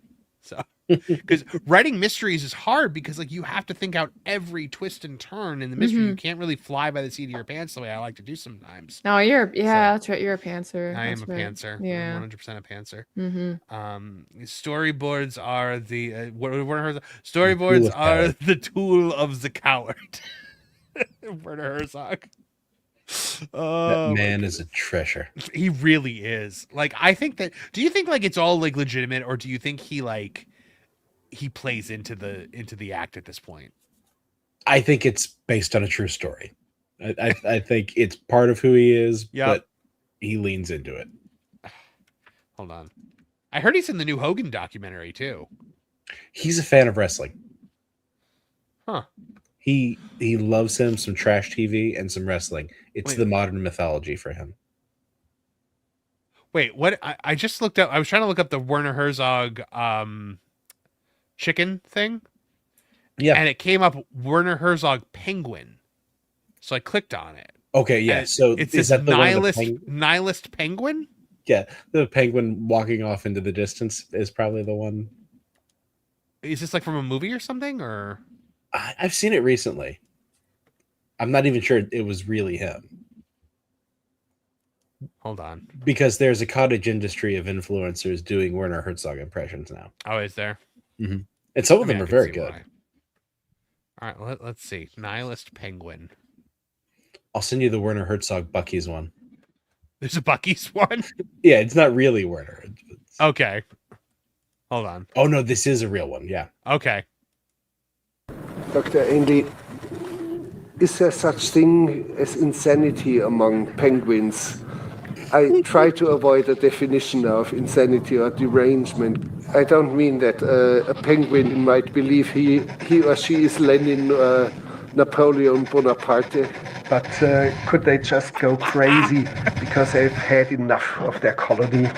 So because writing mysteries is hard, because like you have to think out every twist and turn in the mystery. You can't really fly by the seat of your pants the way I like to do sometimes. No, that's right. You're a pantser. I am That's a right. pantser. Yeah. I'm 100% a pantser. Mm-hmm. Storyboards are the storyboards are the tool of the coward. Werner Herzog. That man is a treasure. He really is. Like, I think that. Do you think like it's all like legitimate, or do you think he plays into the act at this point? I think it's based on a true story. I think it's part of who he is, but he leans into it. Hold on. I heard he's in the new Hogan documentary too. He's a fan of wrestling. Huh. He loves him some trash TV and some wrestling. It's the modern mythology for him. Wait, what? I just looked up. I was trying to look up the Werner Herzog chicken thing. Yeah. And it came up Werner Herzog penguin. So I clicked on it. Okay, yeah. So it's is this that the nihilist penguin? Yeah, the penguin walking off into the distance is probably the one. Is this like from a movie or something, or? I've seen it recently. I'm not even sure it was really him. Hold on. Because there's a cottage industry of influencers doing Werner Herzog impressions now. Oh, is there? Mm-hmm. And some of them are very good. Why. All right, let's see. Nihilist penguin. I'll send you the Werner Herzog Bucky's one. There's a Bucky's one? Yeah, it's not really Werner. Okay. Hold on. Oh, no, this is a real one. Yeah. Okay. Dr. Ainley, is there such thing as insanity among penguins? I try to avoid a definition of insanity or derangement. I don't mean that a penguin might believe he or she is Lenin or Napoleon Bonaparte. But could they just go crazy because they've had enough of their colony?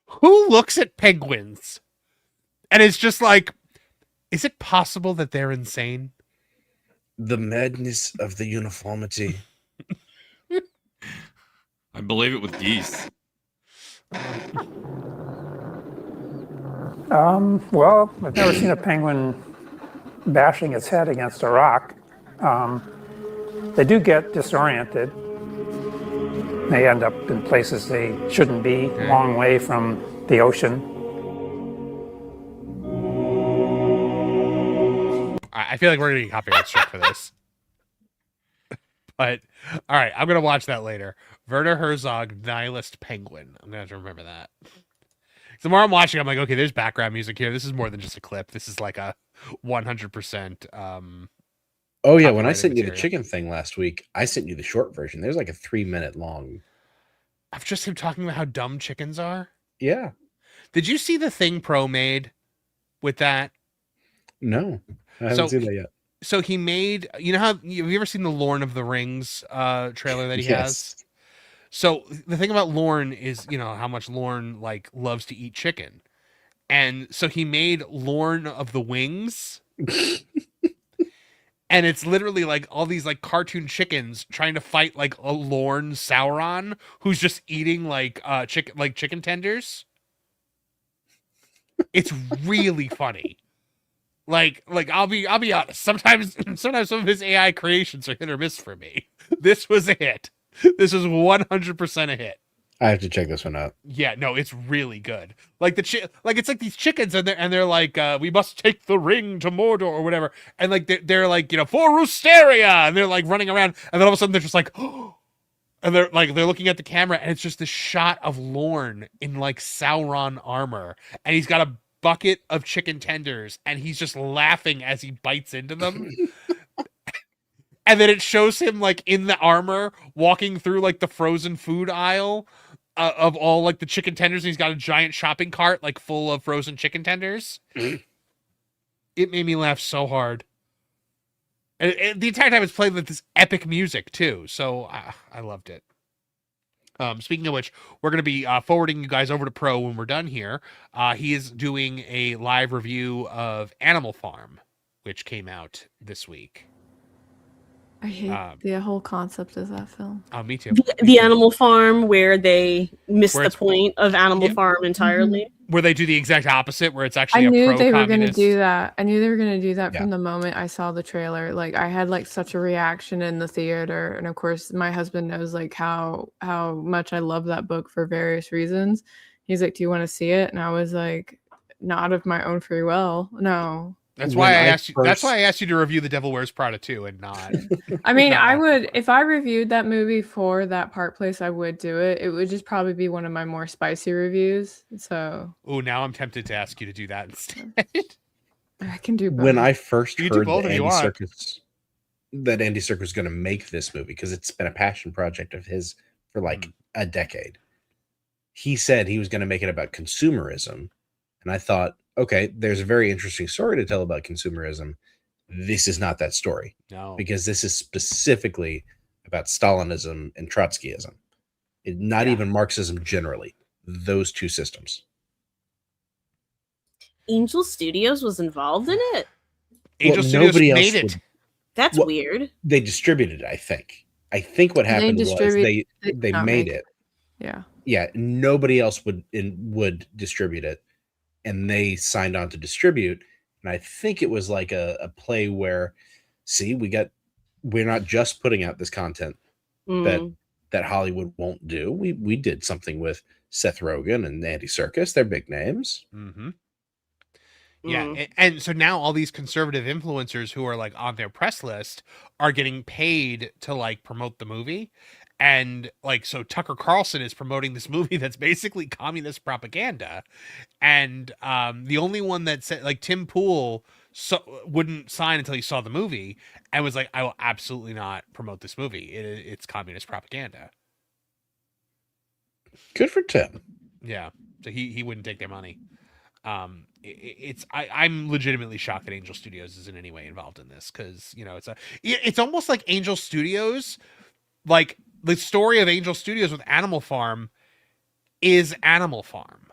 Who looks at penguins and is just like, is it possible that they're insane? The madness of the uniformity. I believe it with geese. Well, I've never seen a penguin bashing its head against a rock. They do get disoriented. They end up in places they shouldn't be, a long way from the ocean. I feel like we're going to get copyright struck for this. But, all right, I'm going to watch that later. Werner Herzog, Nihilist Penguin. I'm going to have to remember that. The more I'm watching, I'm like, okay, there's background music here. This is more than just a clip. This is like a 100%. Oh, yeah. When I sent you the chicken thing last week, I sent you the short version. There's like a 3-minute long. Of just him talking about how dumb chickens are? Yeah. Did you see the thing Pro made with that? No, I haven't seen that yet. So he made, you know how, have you ever seen the Lorn of the Rings trailer that he has? So the thing about Lorn is, you know, how much Lorn like loves to eat chicken. And so he made Lorn of the Wings. And it's literally like all these like cartoon chickens trying to fight like a Lorn Sauron who's just eating like chicken tenders. It's really funny. Like I'll be honest. Sometimes some of his AI creations are hit or miss for me. This was a hit. This is 100% a hit. I have to check this one out. Yeah, no, it's really good. Like it's like these chickens and they're like, we must take the ring to Mordor or whatever, and like they're like, you know, for Rusteria, and they're like running around, and then all of a sudden they're just like, oh, and they're looking at the camera, and it's just this shot of Lorn in like Sauron armor, and he's got a bucket of chicken tenders, and he's just laughing as he bites into them. And then it shows him like in the armor walking through like the frozen food aisle of all like the chicken tenders. And he's got a giant shopping cart like full of frozen chicken tenders. It made me laugh so hard. And the entire time it's played with this epic music too. So I loved it. Speaking of which, we're going to be forwarding you guys over to Pro when we're done here. He is doing a live review of Animal Farm, which came out this week. I hate the whole concept of that film. Oh, me too. The Animal Farm, where they miss the point of Animal Farm entirely. Where they do the exact opposite, where it's actually I knew they were going to do that. I knew they were going to do that from the moment I saw the trailer. Like, I had like such a reaction in the theater, and of course, my husband knows like how much I love that book for various reasons. He's like, "Do you want to see it?" And I was like, "Not of my own free will, no." That's why I asked you. That's why I asked you to review The Devil Wears Prada 2 and not. I mean, I would, if I reviewed that movie for that Park Place, I would do it. It would just probably be one of my more spicy reviews. So. Oh, now I'm tempted to ask you to do that instead. I can do both. When I first heard that Andy Serkis was going to make this movie, because it's been a passion project of his for like a decade, he said he was going to make it about consumerism, and I thought, okay, there's a very interesting story to tell about consumerism. This is not that story. No. Because this is specifically about Stalinism and Trotskyism. Not even Marxism generally. Those two systems. Angel Studios was involved in it? Angel Studios made it. That's weird. They distributed it, I think. I think what happened was they made it. Yeah. Yeah, nobody else would distribute it. And they signed on to distribute. And I think it was like a play where, see, we're not just putting out this content that Hollywood won't do. We did something with Seth Rogen and Andy Serkis. They're big names. Mm-hmm. Yeah. And so now all these conservative influencers who are like on their press list are getting paid to like promote the movie. And like, so Tucker Carlson is promoting this movie that's basically communist propaganda. And the only one that said, like, Tim Pool wouldn't sign until he saw the movie and was like, I will absolutely not promote this movie. It's communist propaganda. Good for Tim. Yeah. So he wouldn't take their money. I'm legitimately shocked that Angel Studios is in any way involved in this. Cause you know, it's almost like Angel Studios, like, the story of Angel Studios with Animal Farm is Animal Farm.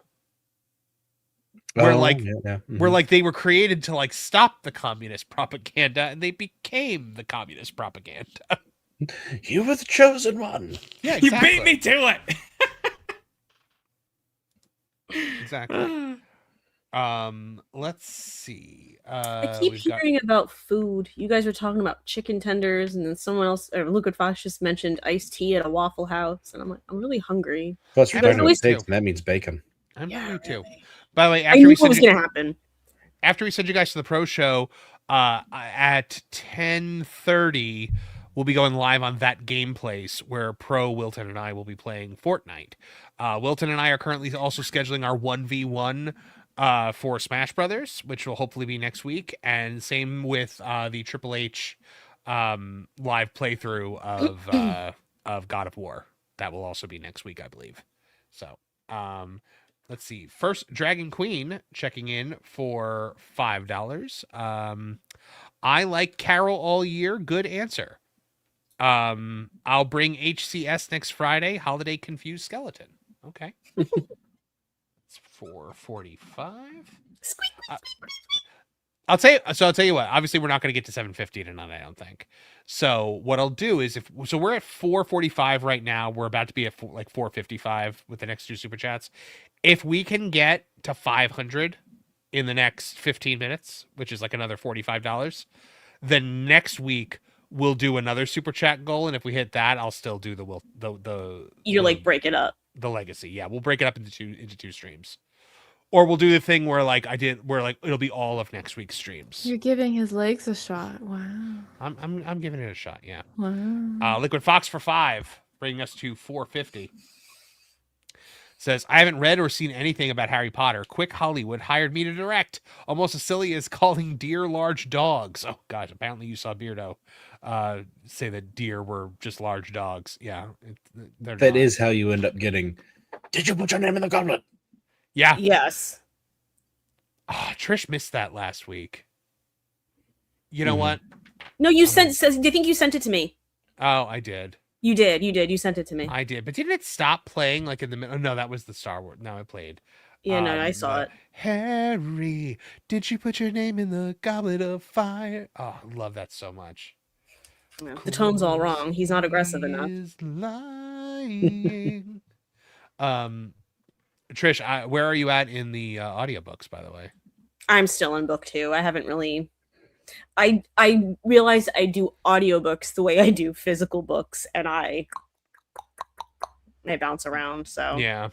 Where where like they were created to like stop the communist propaganda and they became the communist propaganda. You were the chosen one. Yeah, exactly. You beat me to it. Exactly. Let's see. I keep hearing about food. You guys were talking about chicken tenders, and then someone else, or Liquid Fox, just mentioned iced tea at a Waffle House, and I'm like, I'm really hungry. Plus, we're talking about steaks, and that means bacon. I'm hungry too. By the way, I knew what was going to happen. After we send you guys to the Pro Show, at 10:30, we'll be going live on That Game Place, where Pro, Wilton, and I will be playing Fortnite. Wilton and I are currently also scheduling our 1v1 for Smash Brothers, which will hopefully be next week, and same with the Triple H live playthrough of God of War. That will also be next week, I believe. So let's see. First, Dragon Queen checking in for $5. I like Carrow all year. Good answer. I'll bring HCS next Friday. Holiday Confused Skeleton. Okay. It's $4.45. I'll tell you what. Obviously, we're not going to get to 750 tonight, I don't think. So what I'll do is we're at 445 right now. We're about to be at 455 with the next two super chats. If we can get to 500 in the next 15 minutes, which is like another $45, then next week we'll do another super chat goal. And if we hit that, I'll still do break it up. The legacy. Yeah, we'll break it up into two streams. Or we'll do the thing where it'll be all of next week's streams. You're giving his legs a shot. Wow. I'm giving it a shot, yeah. Wow. Liquid Fox for $5, bringing us to 450. Says, I haven't read or seen anything about Harry Potter. Quick Hollywood hired me to direct. Almost as silly as calling deer large dogs. Oh gosh, apparently you saw Beardo say that deer were just large dogs. Yeah. That is how you end up getting, did you put your name in the goblet? Yeah. Yes. Oh, Trish missed that last week. You know what? No, you sent. I think you sent it to me. Oh, I did. You did. You sent it to me. I did, but didn't it stop playing like in the middle? No, that was the Star Wars. No, it played. Yeah, no, I saw it. Harry, did she put your name in the goblet of fire? Oh, I love that so much. Yeah, the tone's all wrong. He's not aggressive enough. Lying. Trish, where are you at in the audiobooks, by the way? I'm still in book 2. I haven't really. I realize I do audiobooks the way I do physical books, and I bounce around. So yeah.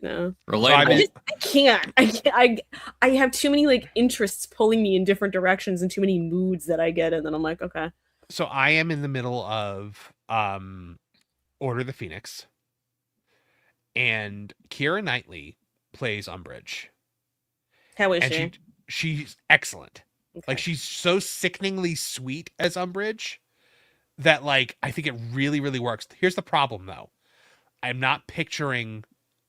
No. Relatable. I can't. I have too many like interests pulling me in different directions and too many moods that I get, and then I'm like, okay. So I am in the middle of Order of the Phoenix, and Keira Knightley plays Umbridge. How is she? She's excellent. Okay. Like, she's so sickeningly sweet as Umbridge that, like, I think it really, really works. Here's the problem, though. I'm not picturing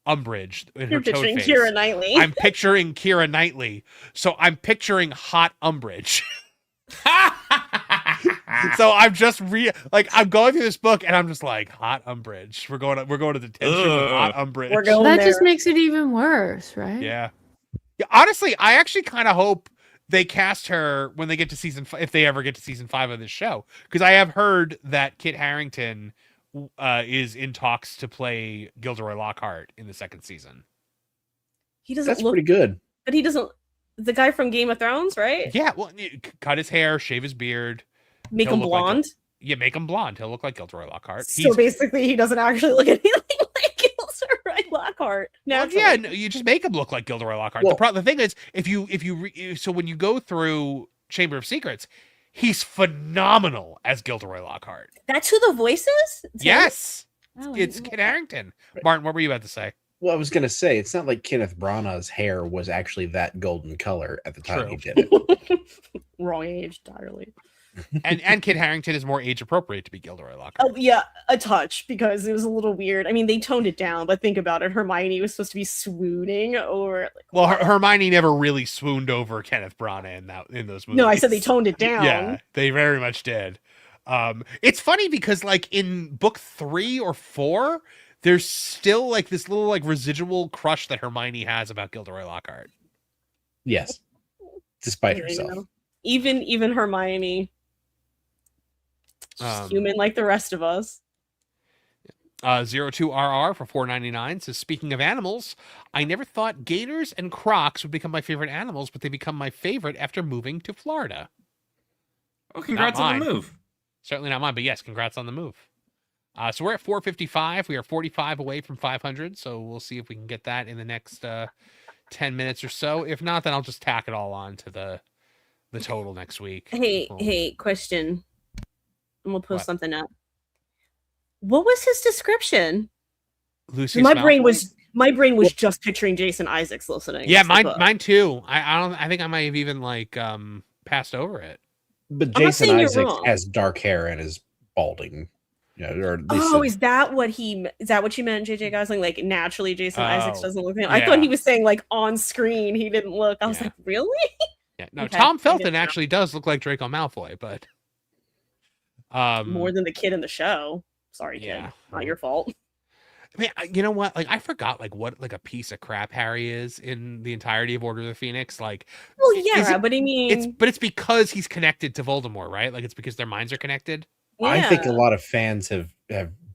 Umbridge in her toad face. Keira Knightley. I'm picturing Keira Knightley. So I'm picturing hot Umbridge. So I'm just I'm going through this book and I'm just like, hot Umbridge. We're going to detention with hot Umbridge. That just makes it even worse, right? Yeah. Honestly, I actually kind of hope they cast her when they get to season 5, if they ever get to season 5 of this show, because I have heard that Kit Harington is in talks to play Gilderoy Lockhart in the 2nd season. He doesn't. That's pretty good. But he doesn't. The guy from Game of Thrones, right? Yeah. Well, cut his hair, shave his beard, make him blonde. Make him blonde. He'll look like Gilderoy Lockhart. So basically, he doesn't actually look anything like Gilderoy Lockhart. Well, yeah, no, you just make him look like Gilderoy Lockhart. Well, the thing is, so when you go through Chamber of Secrets, he's phenomenal as Gilderoy Lockhart. That's who the voice is? Yes. It's Kit Harington. Martin, what were you about to say? Well, I was going to say, it's not like Kenneth Branagh's hair was actually that golden color at the time he did it. Wrong age entirely. And Kit Harington is more age appropriate to be Gilderoy Lockhart. Oh yeah, a touch, because it was a little weird. I mean, they toned it down, but think about it. Hermione was supposed to be swooning over. Well, Hermione never really swooned over Kenneth Branagh in those movies. No, I said they toned it down. Yeah, they very much did. It's funny because like in book 3 or 4, there's still like this little like residual crush that Hermione has about Gilderoy Lockhart. Yes, despite herself. You know, even Hermione. Human like the rest of us. 02RR for $4.99 says, speaking of animals, I never thought gators and crocs would become my favorite animals, but they become my favorite after moving to Florida. Oh, congrats on the move. Certainly not mine, but yes, congrats on the move. So we're at 455. We are 45 away from 500, so we'll see if we can get that in the next 10 minutes or so. If not, then I'll just tack it all on to the total next week. Hey, question. And we'll post something up. What was his description? Lucius my Malfoy? brain was just picturing Jason Isaacs listening. Yeah, mine too. I think I might have even passed over it. But Jason Isaacs has dark hair and is balding. Yeah, or at least is that what you meant, JJ Gosling? Like naturally, Jason Isaacs doesn't look. Yeah. I thought he was saying like on screen he didn't look. I was like, really? Yeah. No, Okay. Tom Felton actually does look like Draco Malfoy, but more than the kid in the show. Sorry, kid. Not your fault. I mean, you know what? Like, I forgot what a piece of crap Harry is in the entirety of Order of the Phoenix. Like, well, yeah, but I mean, it's because he's connected to Voldemort, right? Like, it's because their minds are connected. Yeah. I think a lot of fans have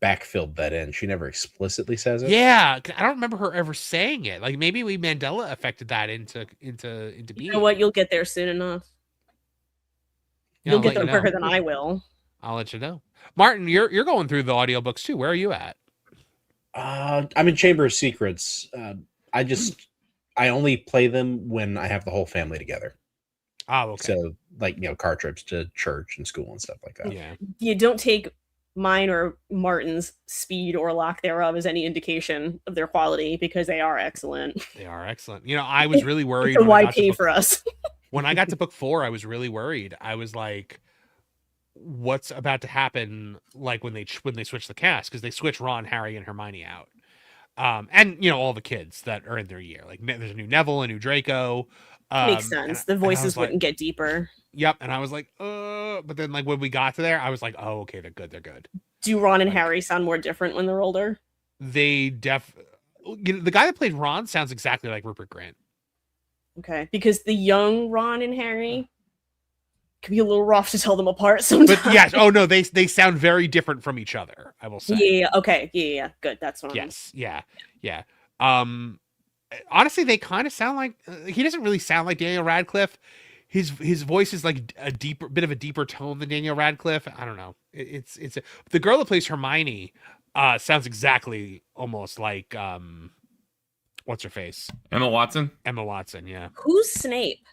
backfilled that in. She never explicitly says it. Yeah, I don't remember her ever saying it. Like, maybe we Mandela affected that into being. You know what? You'll get there soon enough. Yeah, You'll get there quicker than I will. I'll let you know. Martin, you're going through the audiobooks too. Where are you at? I'm in Chamber of Secrets. I only play them when I have the whole family together. Oh, okay. So car trips to church and school and stuff like that. Yeah. You don't take mine or Martin's speed or lack thereof as any indication of their quality, because they are excellent. They are excellent. You know, I was really worried. So why pay for us? When I got to book 4, I was really worried. I was like, what's about to happen? Like when they switch the cast, because they switch Ron, Harry, and Hermione out. And all the kids that are in their year. Like there's a new Neville, a new Draco. Makes sense. The voices wouldn't get deeper. Yep. And I was like, but then like when we got to there, I was like, oh, okay, they're good. They're good. Do Ron and Harry sound more different when they're older? They the guy that played Ron sounds exactly like Rupert Grint. Okay, because the young Ron and Harry can be a little rough to tell them apart sometimes. But yes, oh no, they sound very different from each other, I will say. Yeah, okay. Yeah. Good. That's what Yeah. Honestly, they kind of sound like he doesn't really sound like Daniel Radcliffe. His voice is like a bit of a deeper tone than Daniel Radcliffe. I don't know. The girl that plays Hermione sounds exactly almost like what's her face? Emma Watson, yeah. Who's Snape?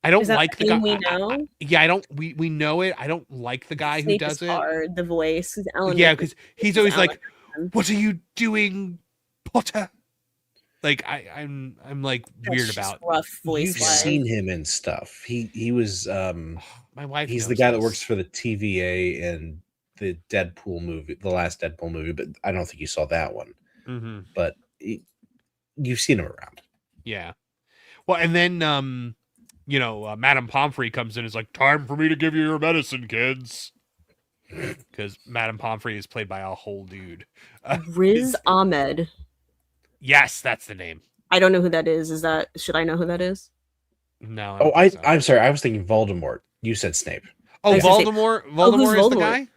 I don't like the guy. We know? I don't. We know it. I don't like the guy Snape who does it. Hard, the voice. Yeah, because he's always like, "What are you doing, Potter?" Like I'm like weird about. Rough voice. You've seen him in stuff. He was my wife. He's the guy that works for the TVA in the Deadpool movie, the last Deadpool movie, but I don't think you saw that one. Mm-hmm. But you've seen him around. Yeah. Well, and then Madame Pomfrey comes in and is like, "Time for me to give you your medicine, kids." Because Madame Pomfrey is played by a whole dude. Riz Ahmed. Yes, that's the name. I don't know who that is. Should I know who that is? No. Oh, I'm sorry. I was thinking Voldemort. You said Snape. Oh, Voldemort. Voldemort is the guy?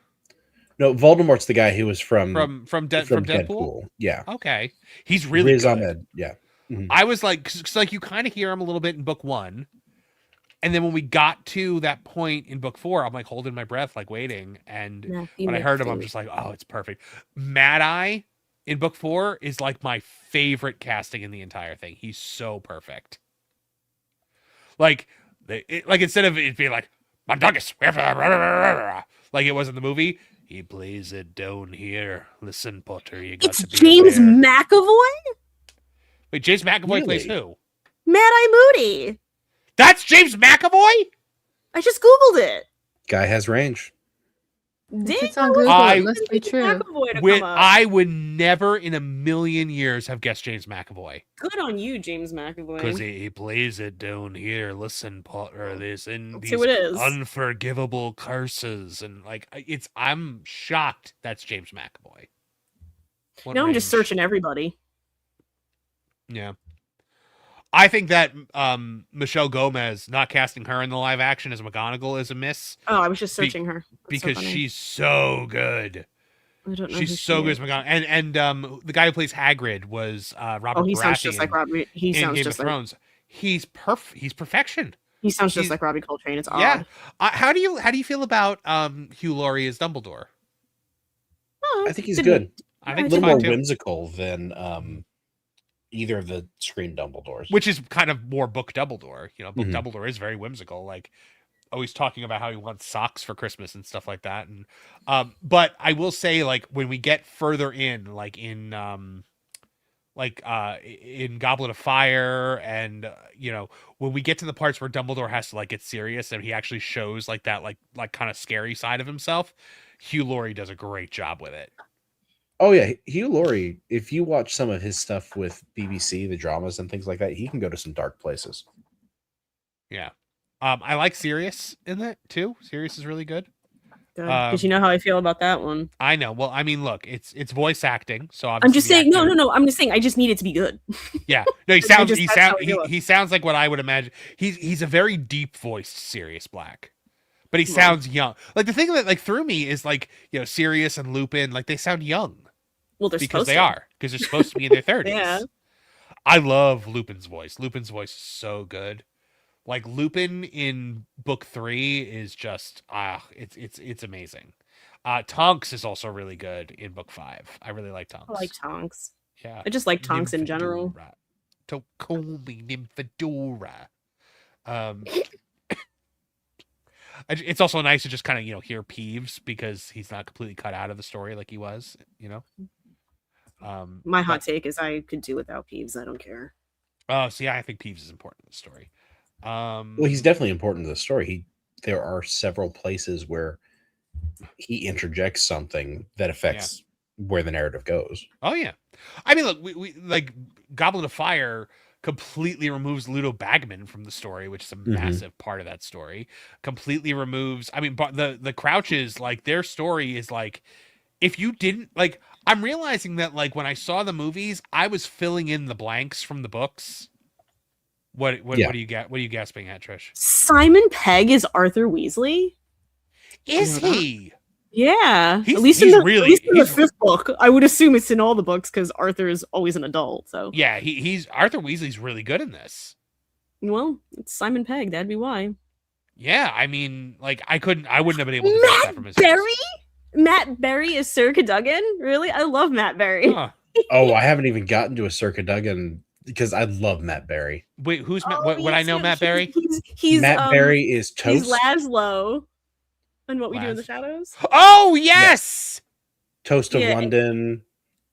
No, Voldemort's the guy who was from Deadpool. Yeah. Okay. He's really Riz good. Ahmed. Yeah. Mm-hmm. I was like, cause like you kind of hear him a little bit in book 1. And then when we got to that point in book 4, I'm like holding my breath, like waiting. And when I heard him, I'm just like, oh, it's perfect. Mad Eye in book 4 is like my favorite casting in the entire thing. He's so perfect. Like instead of it being like, Mundungus, like it was in the movie, he plays it down here. Listen, Potter, you got to be James aware. McAvoy? Wait, James McAvoy plays who? Mad Eye Moody. That's James McAvoy? I just Googled it. Guy has range. If it's on Google, it must be true. I would never in a million years have guessed James McAvoy. Good on you, James McAvoy. Because he plays it down here. Listen, Potter, these unforgivable curses. And like, I'm shocked that's James McAvoy. Now I'm just searching everybody. Yeah. I think that Michelle Gomez, not casting her in the live action as McGonagall, is a miss. Oh, I was just searching her. That's because so she's so good. I don't know. She's so good as McGonagall. And the guy who plays Hagrid was Robert he Baratheon sounds just like Robbie. He sounds Game just of Thrones. He's perfection. He sounds just like Robbie Coltrane. It's odd. Yeah. How do you feel about Hugh Laurie as Dumbledore? Oh, I think he's good. I think a little more too. whimsical than either of the screen Dumbledores, which is kind of more book Dumbledore. Book Dumbledore is very whimsical, like always talking about how he wants socks for Christmas and stuff like that. And but I will say, like when we get further in, like in Goblet of Fire, and when we get to the parts where Dumbledore has to like get serious and he actually shows like that like kind of scary side of himself, Hugh Laurie does a great job with it. Oh yeah, Hugh Laurie, if you watch some of his stuff with BBC, the dramas and things like that, he can go to some dark places. Yeah. I like Sirius in that too. Sirius is really good. Because you know how I feel about that one. I know. Well, I mean, look, it's voice acting, so I'm just saying. No. I'm just saying. I just need it to be good. Yeah. No, he sounds like what I would imagine. He's a very deep voiced Sirius Black. But he sounds young. Like the thing that like threw me is like, Sirius and Lupin, like they sound young. Well, they're because supposed to. Because they're supposed to be in their 30s. Yeah. I love Lupin's voice. Lupin's voice is so good. Like Lupin in book 3 is just it's amazing. Tonks is also really good in book 5. I really like Tonks. I like Tonks. Yeah. I just like Tonks in general. Don't call me Nymphadora. It's also nice to just kind of hear Peeves because he's not completely cut out of the story like he was. My hot take is I could do without Peeves. I don't care. Oh, see, I think Peeves is important in the story. Well, he's definitely important to the story. There are several places where he interjects something that affects where the narrative goes. Oh yeah, I mean, look, we like Goblet of Fire completely removes Ludo Bagman from the story, which is a massive part of that story. Completely removes. I mean, the Crouches, like their story is like, if you didn't like, I'm realizing that like when I saw the movies, I was filling in the blanks from the books. What do you get? What are you gasping at, Trish? Simon Pegg is Arthur Weasley. Is he? Yeah, He's, at least he's in the, really, at least in the he's- fifth book. I would assume it's in all the books because Arthur is always an adult. So yeah, he's Arthur Weasley's really good in this. well, it's Simon Pegg. That'd be why. Yeah, I mean, like I wouldn't have been able to guess that from his face. Berry? Matt Berry is Sir Cadogan? Really? I love Matt Berry. Huh. Oh, I haven't even gotten to a Circa Duggan because I love Matt Berry. Wait, who's Matt? What I know, too. Matt Berry? He's Matt Berry is He's Toast. Laszlo. And What We Do in the Shadows. Oh yes, Toast of Yeah. London.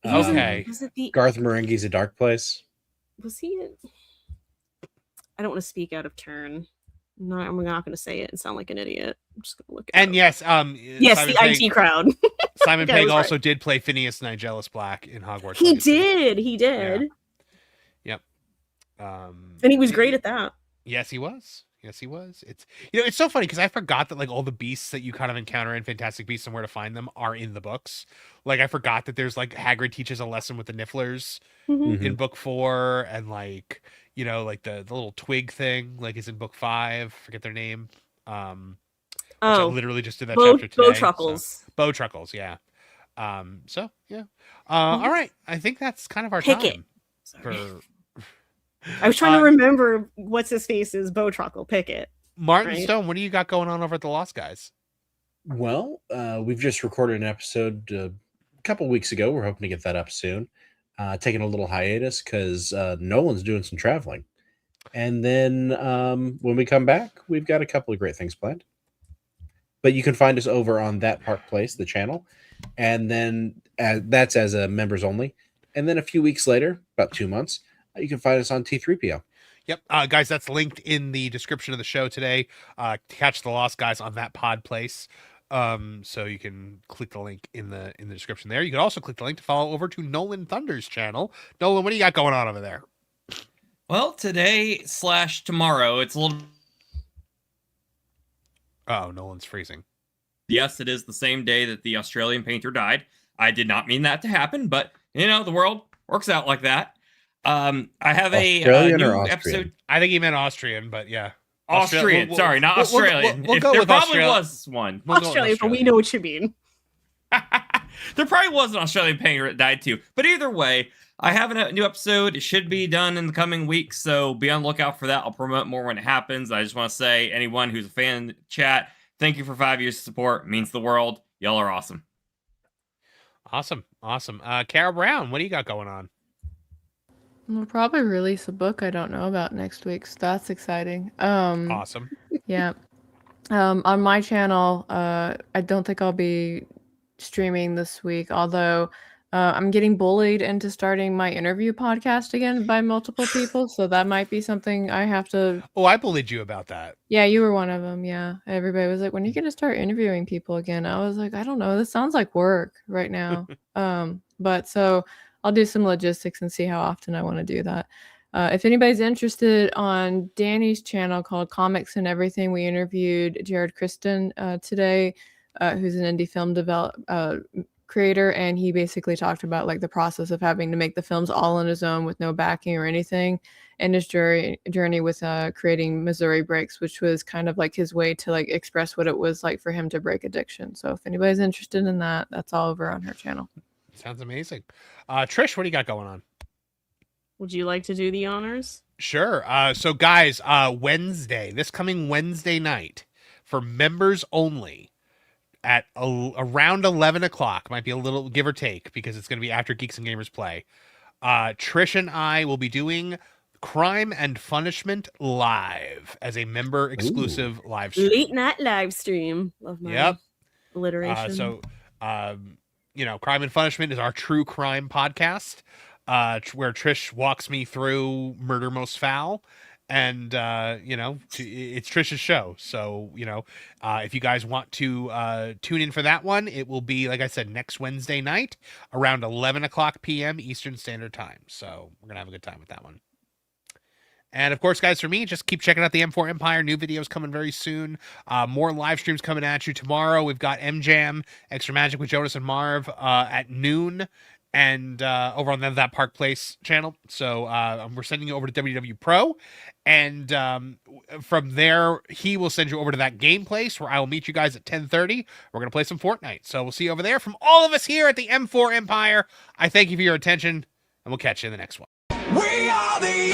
Okay. Was it the? Garth Marenghi's A Dark Place. Was he? I don't want to speak out of turn. No, I'm not going to say it and sound like an idiot. I'm just going to look. And yes, yes, Simon the Pegg- IT crowd. Simon Okay, I Pegg was also right. did play Phineas Nigellus Black in Hogwarts. He Legacy. did. He did. Yep. And he was great at that. Yes, he was. Yes, he was. It's it's so funny because I forgot that like all the beasts that you kind of encounter in Fantastic Beasts and Where to Find Them are in the books. Like I forgot that there's like Hagrid teaches a lesson with the Nifflers in book 4, and like like the little twig thing like is in book 5. Forget their name. Which I literally just did that chapter today. Bowtruckles. Bowtruckles, yeah. So yeah. All right. I think that's kind of our Pick it. time for. I was trying to remember what's his face's Bowtruckle. Pick it. Martin right? Stone, what do you got going on over at the Lost Guys? Well, we've just recorded an episode a couple weeks ago. We're hoping to get that up soon. Taking a little hiatus because Nolan's doing some traveling. And then when we come back, we've got a couple of great things planned. But you can find us over on That Park Place, the channel. And then that's as a members only. And then a few weeks later, about 2 months, you can find us on T3PO. Yep. Guys, that's linked in the description of the show today. Catch the Lost Guys on That Pod Place. So you can click the link in the description there. You can also click the link to follow over to Nolan Thunder's channel. Nolan, what do you got going on over there? Well, today / tomorrow, it's a little. Oh, Nolan's freezing. Yes, it is the same day that the Australian painter died. I did not mean that to happen, but the world works out like that. I have a Australian new or Austrian? episode. I think he meant Austrian, but yeah. Austrian. Sorry, not Australian. We'll go there with probably Australia. was one. We'll go with Australia, but we know what you mean. There probably was an Australian painter that died too. But either way, I have a new episode. It should be done in the coming weeks, so be on the lookout for that. I'll promote more when it happens. I just want to say, anyone who's a fan in the chat, thank you for 5 years of support. It means the world. Y'all are awesome. Awesome. Carrow Brown, what do you got going on? We'll probably release a book I don't know about next week, so that's exciting. Awesome. Yeah. On my channel, I don't think I'll be streaming this week, although I'm getting bullied into starting my interview podcast again by multiple people, so that might be something I have to. Oh, I bullied you about that. Yeah, you were one of them. Yeah. Everybody was like, when are you going to start interviewing people again? I was like, I don't know. This sounds like work right now. But so I'll do some logistics and see how often I want to do that. If anybody's interested, on Danny's channel called Comics and Everything, we interviewed Jared Kristen today, who's an indie film creator, and he basically talked about like the process of having to make the films all on his own with no backing or anything, and his journey with creating Missouri Breaks, which was kind of like his way to like express what it was like for him to break addiction. So if anybody's interested in that, that's all over on her channel. Sounds amazing. Trish, what do you got going on? Would you like to do the honors? Sure. So guys, this coming Wednesday night, for members only, at around 11 o'clock, might be a little give or take because it's going to be after Geeks and Gamers Play. Trish and I will be doing Crime and Punishment live as a member exclusive live stream. Late night live stream. Love my alliteration. Crime and Punishment is our true crime podcast, where Trish walks me through Murder Most Foul, And, it's Trish's show. So, if you guys want to tune in for that one, it will be, like I said, next Wednesday night around 11 o'clock p.m. Eastern Standard Time. So we're going to have a good time with that one. And of course, guys, for me, just keep checking out the M4 Empire. New videos coming very soon. More live streams coming at you tomorrow. We've got M-Jam, Extra Magic with Jonas and Marv at noon. And over on That Park Place channel. So we're sending you over to WW Pro. And from there, he will send you over to that game place where I will meet you guys at 10:30. We're going to play some Fortnite. So we'll see you over there. From all of us here at the M4 Empire, I thank you for your attention, and we'll catch you in the next one. We are the